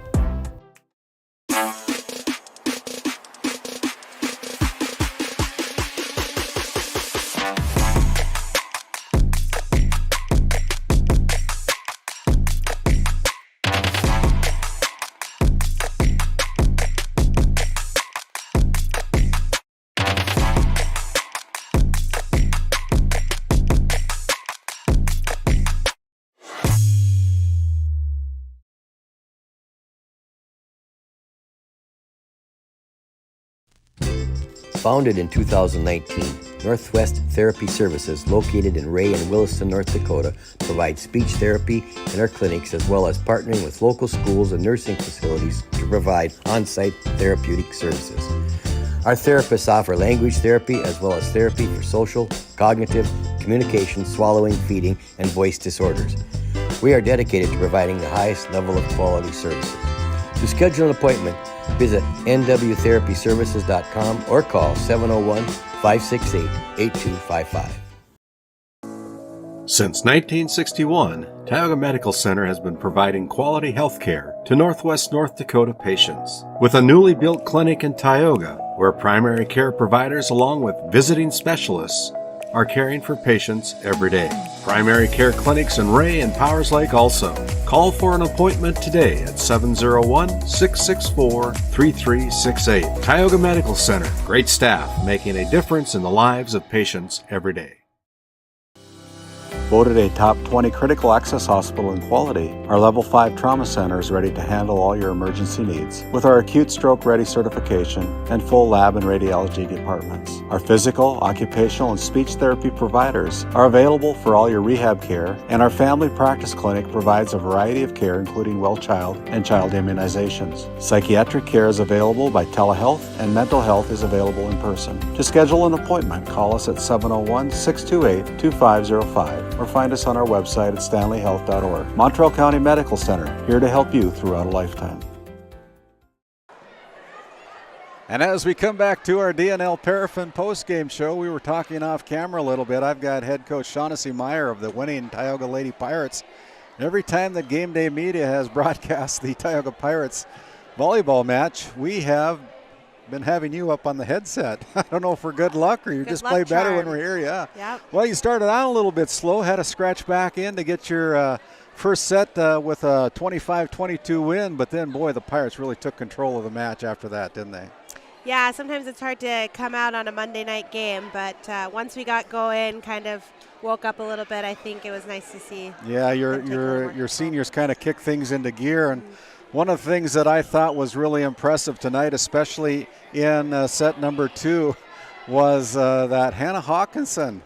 Founded in 2019, Northwest Therapy Services, located in Ray and Williston, North Dakota, provide speech therapy in our clinics as well as partnering with local schools and nursing facilities to provide on-site therapeutic services. Our therapists offer language therapy as well as therapy for social, cognitive, communication, swallowing, feeding, and voice disorders. We are dedicated to providing the highest level of quality services. To schedule an appointment, visit nwtherapyservices.com or call 701-568-8255. Since 1961, Tioga Medical Center has been providing quality health care to Northwest North Dakota patients. With a newly built clinic in Tioga, where primary care providers along with visiting specialists are caring for patients every day. Primary care clinics in Ray and Powers Lake also. Call for an appointment today at 701-664-3368. Tioga Medical Center. Great staff making a difference in the lives of patients every day. Voted a top 20 critical access hospital in quality, our Level 5 Trauma Center is ready to handle all your emergency needs with our acute stroke ready certification and full lab and radiology departments. Our physical, occupational, and speech therapy providers are available for all your rehab care, and our family practice clinic provides a variety of care including well child and child immunizations. Psychiatric care is available by telehealth, and mental health is available in person. To schedule an appointment, call us at 701-628-2505. or find us on our website at stanleyhealth.org. Montreal County Medical Center, here to help you throughout a lifetime. And as we come back to our D&L Paraffin postgame show, we were talking off camera a little bit. I've got head coach Shaughnessy Meyer of the winning Tioga Lady Pirates. Every time that GameDay Media has broadcast the Tioga Pirates volleyball match, we have been having you up on the headset. I don't know for good luck or you just play better when we're here. Yeah. Yep. Well, you started out a little bit slow, had to scratch back in to get your first set with a 25-22 win, but then, boy, the Pirates really took control of the match after that, didn't they? Yeah, sometimes it's hard to come out on a Monday night game, but once we got going, kind of woke up a little bit, I think it was nice to see. Yeah, your seniors kind of kicked things into gear, and one of the things that I thought was really impressive tonight, especially in set number 2, was that Hannah Hawkinson.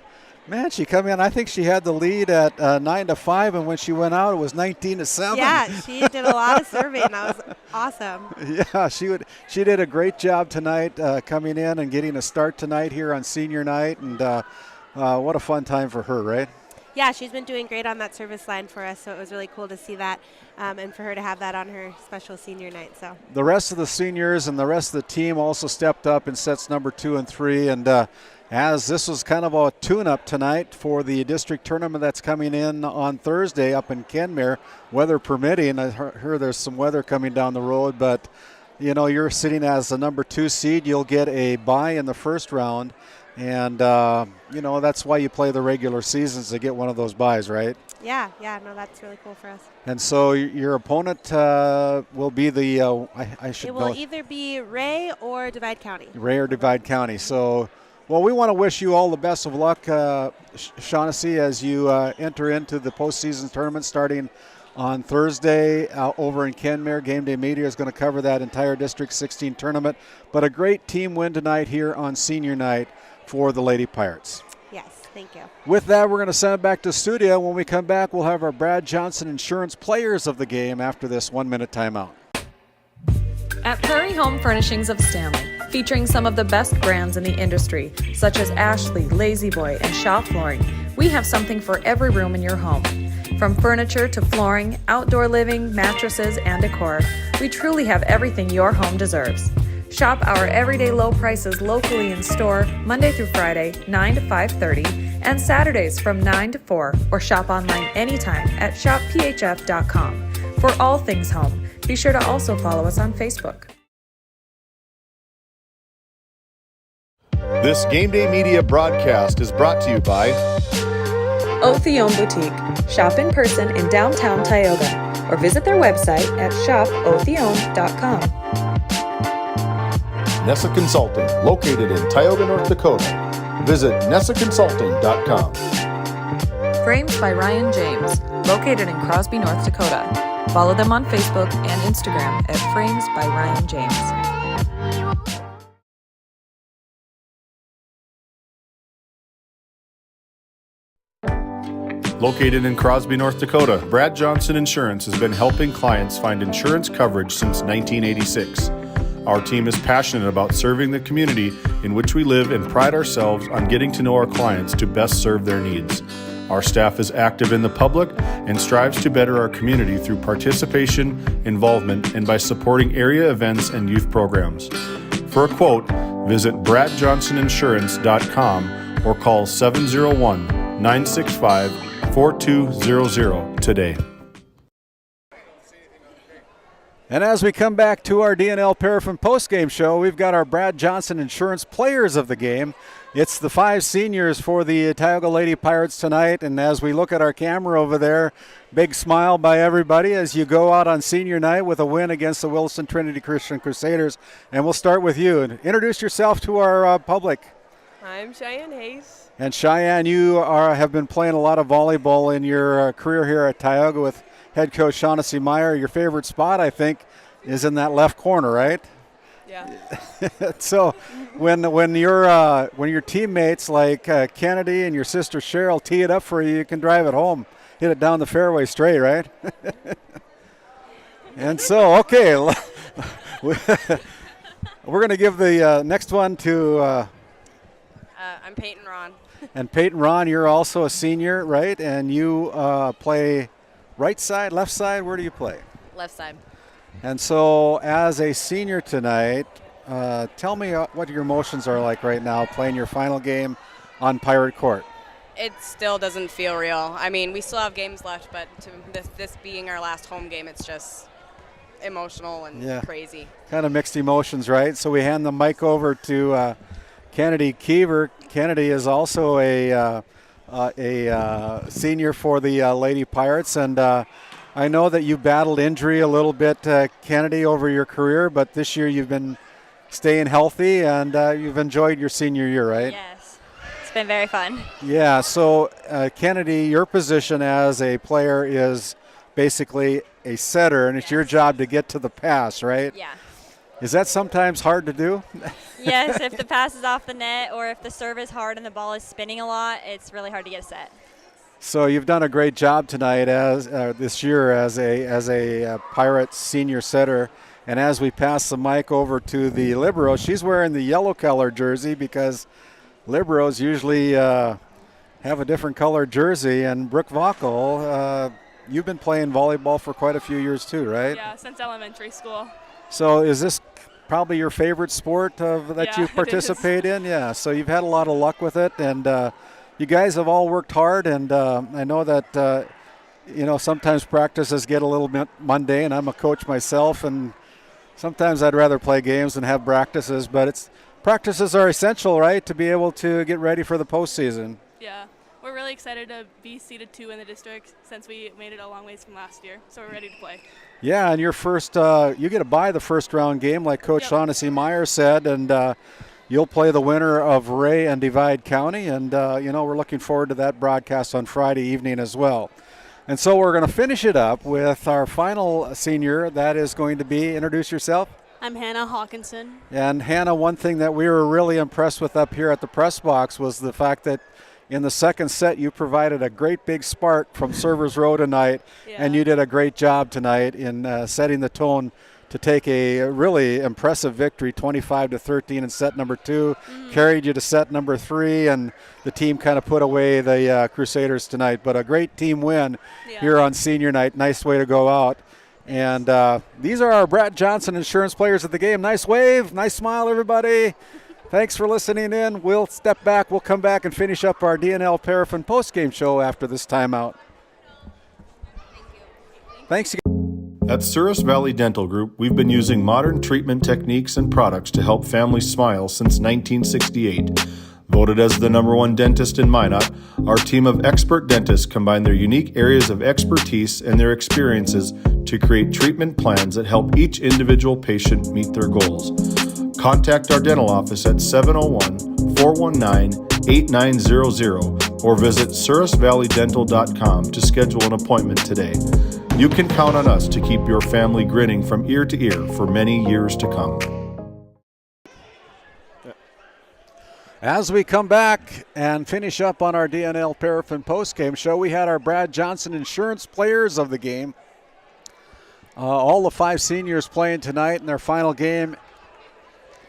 Man, she come in. I think she had the lead at 9-5, and when she went out, it was 19-7. Yeah, she did a lot of serving. That was awesome. Yeah, she did a great job tonight, coming in and getting a start tonight here on senior night, and what a fun time for her, right? Yeah, she's been doing great on that service line for us, so it was really cool to see that and for her to have that on her special senior night. So the rest of the seniors and the rest of the team also stepped up in sets number 2 and 3, and as this was kind of a tune-up tonight for the district tournament that's coming in on Thursday up in Kenmare, weather permitting. I heard there's some weather coming down the road, but you know, you're sitting as the number 2 seed. You'll get a bye in the first round. And, you know, that's why you play the regular seasons, to get one of those buys, right? Yeah, no, that's really cool for us. And so your opponent will be the, it will either be Ray or Divide County. Ray or Divide County. So, well, we want to wish you all the best of luck, Shaughnessy, as you enter into the postseason tournament starting on Thursday over in Kenmare. GameDay Media is going to cover that entire District 16 tournament. But a great team win tonight here on senior night for the Lady Pirates. Yes, thank you. With that, we're going to send it back to studio. When we come back, we'll have our Brad Johnson Insurance players of the game after this 1-minute timeout. At Prairie Home Furnishings of Stanley, featuring some of the best brands in the industry, such as Ashley, Lazy Boy, and Shaw Flooring, we have something for every room in your home. From furniture to flooring, outdoor living, mattresses, and decor, we truly have everything your home deserves. Shop our everyday low prices locally in store Monday through Friday, 9 to 5:30, and Saturdays from 9 to 4, or shop online anytime at shopphf.com. For all things home, be sure to also follow us on Facebook. This GameDay Media broadcast is brought to you by Othion Boutique. Shop in person in downtown Tioga, or visit their website at shopothion.com. Nessa Consulting, located in Tioga, North Dakota. Visit nessaconsulting.com. Frames by Ryan James, located in Crosby, North Dakota. Follow them on Facebook and Instagram at Frames by Ryan James. Located in Crosby, North Dakota, Brad Johnson Insurance has been helping clients find insurance coverage since 1986. Our team is passionate about serving the community in which we live and pride ourselves on getting to know our clients to best serve their needs. Our staff is active in the public and strives to better our community through participation, involvement, and by supporting area events and youth programs. For a quote, visit bradjohnsoninsurance.com or call 701-965-4200 today. And as we come back to our DNL Paraffin postgame show, we've got our Brad Johnson Insurance players of the game. It's the 5 seniors for the Tioga Lady Pirates tonight, and as we look at our camera over there, big smile by everybody as you go out on senior night with a win against the Williston Trinity Christian Crusaders. And we'll start with you. Introduce yourself to our public. I'm Cheyenne Hayes. And Cheyenne, you have been playing a lot of volleyball in your career here at Tioga with head coach Shaughnessy Meyer. Your favorite spot, I think, is in that left corner, right? Yeah. So when your teammates like Kennedy and your sister Cheryl tee it up for you, you can drive it home, hit it down the fairway straight, right? And so, okay, we're going to give the next one to I'm Peyton Ron. And Peyton Ron, you're also a senior, right? And you play right side, left side? Where do you play? Left side. And so as a senior tonight, tell me what your emotions are like right now playing your final game on Pirate Court. It still doesn't feel real. I mean, we still have games left, but this being our last home game, it's just emotional and crazy. Kind of mixed emotions, right? So we hand the mic over to Kennedy Keever. Kennedy is also a senior for the Lady Pirates, and I know that you battled injury a little bit, Kennedy, over your career, but this year you've been staying healthy and you've enjoyed your senior year, right? Yes, it's been very fun. Yeah, so Kennedy, your position as a player is basically a setter, and it's your job to get to the pass, right? Yeah. Is that sometimes hard to do? Yes, if the pass is off the net or if the serve is hard and the ball is spinning a lot, it's really hard to get a set. So you've done a great job tonight as this year as a Pirates senior setter. And as we pass the mic over to the libero, she's wearing the yellow color jersey because liberos usually have a different color jersey. And Brooke Vockel, you've been playing volleyball for quite a few years too, right? Yeah, since elementary school. So is this probably your favorite sport that you participate in? Yeah, so you've had a lot of luck with it, and you guys have all worked hard, and I know that sometimes practices get a little bit mundane. I'm a coach myself, and sometimes I'd rather play games than have practices, but practices are essential, right, to be able to get ready for the postseason. Yeah, we're really excited to be seeded 2 in the district since we made it a long ways from last year, so we're ready to play. Yeah, and your first, you get to buy the first round game, like Coach Shaughnessy Meyer said, and you'll play the winner of Ray and Divide County, and we're looking forward to that broadcast on Friday evening as well. And so we're going to finish it up with our final senior. That is going to be, introduce yourself. I'm Hannah Hawkinson. And Hannah, one thing that we were really impressed with up here at the press box was the fact that in the second set you provided a great big spark from servers row tonight, and you did a great job tonight in setting the tone to take a really impressive victory, 25-13 in set number 2, carried you to set number 3, and the team kind of put away the Crusaders tonight. But a great team win here on senior night. Nice way to go out. And these are our Brad Johnson Insurance players of the game. Nice wave, nice smile, everybody. Thanks for listening in. We'll step back. We'll come back and finish up our DNL Paraffin postgame show after this timeout. Thanks again. At Souris Valley Dental Group, we've been using modern treatment techniques and products to help families smile since 1968. Voted as the #1 dentist in Minot, our team of expert dentists combine their unique areas of expertise and their experiences to create treatment plans that help each individual patient meet their goals. Contact our dental office at 701-419-8900 or visit sourisvalleydental.com to schedule an appointment today. You can count on us to keep your family grinning from ear to ear for many years to come. As we come back and finish up on our DNL Paraffin postgame show, we had our Brad Johnson Insurance players of the game. All the 5 seniors playing tonight in their final game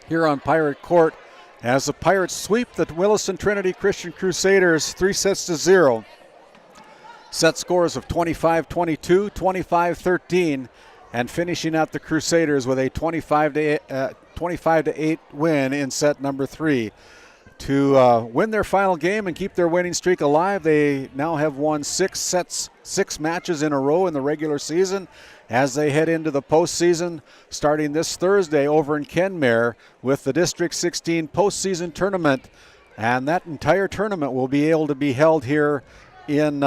here on Pirate Court as the Pirates sweep the Williston Trinity Christian Crusaders 3-0. Set scores of 25-22, 25-13, and finishing out the Crusaders with a 25-8 win in set number 3. To win their final game and keep their winning streak alive, they now have won 6 matches in a row in the regular season as they head into the postseason starting this Thursday over in Kenmare with the District 16 postseason tournament. And that entire tournament will be able to be held here in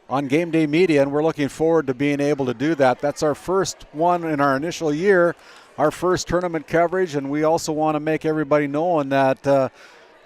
on GameDay Media, and we're looking forward to being able to do that. That's our first one in our initial year, our first tournament coverage, and we also want to make everybody know that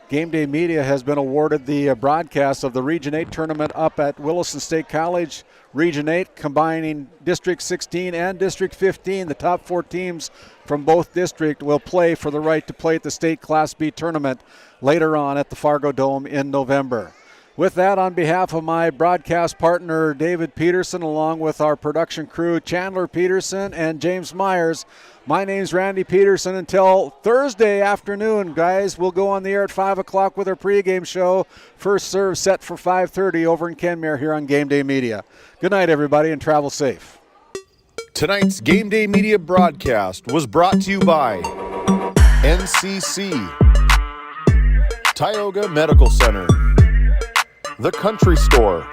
GameDay Media has been awarded the broadcast of the Region 8 tournament up at Williston State College. Region 8 combining District 16 and District 15. The top 4 teams from both districts will play for the right to play at the State Class B tournament later on at the Fargo Dome in November. With that, on behalf of my broadcast partner, David Peterson, along with our production crew, Chandler Peterson and James Myers, my name's Randy Peterson. Until Thursday afternoon, guys, we'll go on the air at 5 o'clock with our pregame show. First serve set for 5:30 over in Kenmare here on GameDay Media. Good night, everybody, and travel safe. Tonight's GameDay Media broadcast was brought to you by NCC, Tioga Medical Center, The Country Store,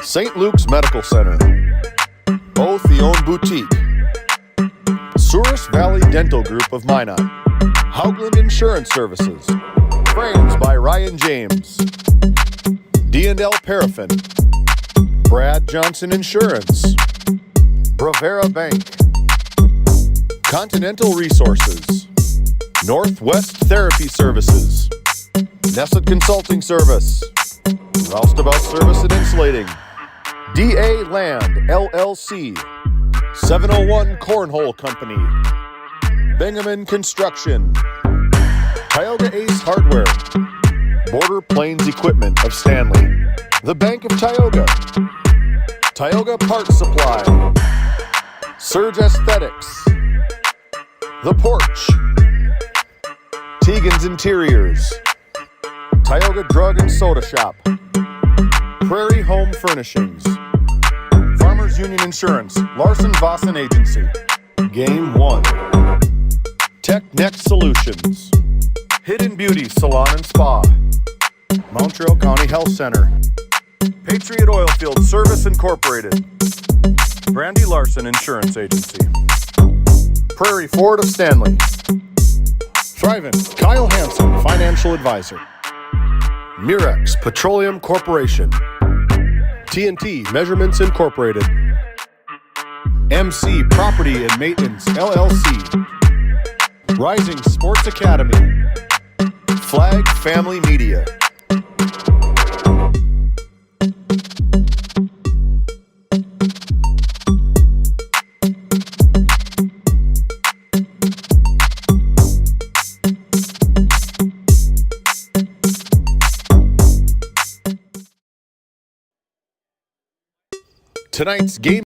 St. Luke's Medical Center, Otheon Boutique, Souris Valley Dental Group of Minot, Haugland Insurance Services, Frames by Ryan James, D&L Paraffin, Brad Johnson Insurance, Bravera Bank, Continental Resources, Northwest Therapy Services, Nesset Consulting Service, Roustabout Service and Insulating, DA Land LLC, 701 Cornhole Company, Bingaman Construction, Tioga Ace Hardware, Border Plains Equipment of Stanley, The Bank of Tioga, Tioga Parts Supply, Surge Aesthetics, The Porch, Tegan's Interiors, Tioga Drug and Soda Shop, Prairie Home Furnishings, Farmers Union Insurance, Larson Vossen Agency, Game 1, Tech Next Solutions, Hidden Beauty Salon and Spa, Montreal County Health Center, Patriot Oilfield Service Incorporated, Brandy Larson Insurance Agency, Prairie Ford of Stanley, Thrivent, Kyle Hansen, Financial Advisor, Murex Petroleum Corporation, TNT Measurements Incorporated, MC Property and Maintenance LLC, Rising Sports Academy, Flag Family Media. Tonight's game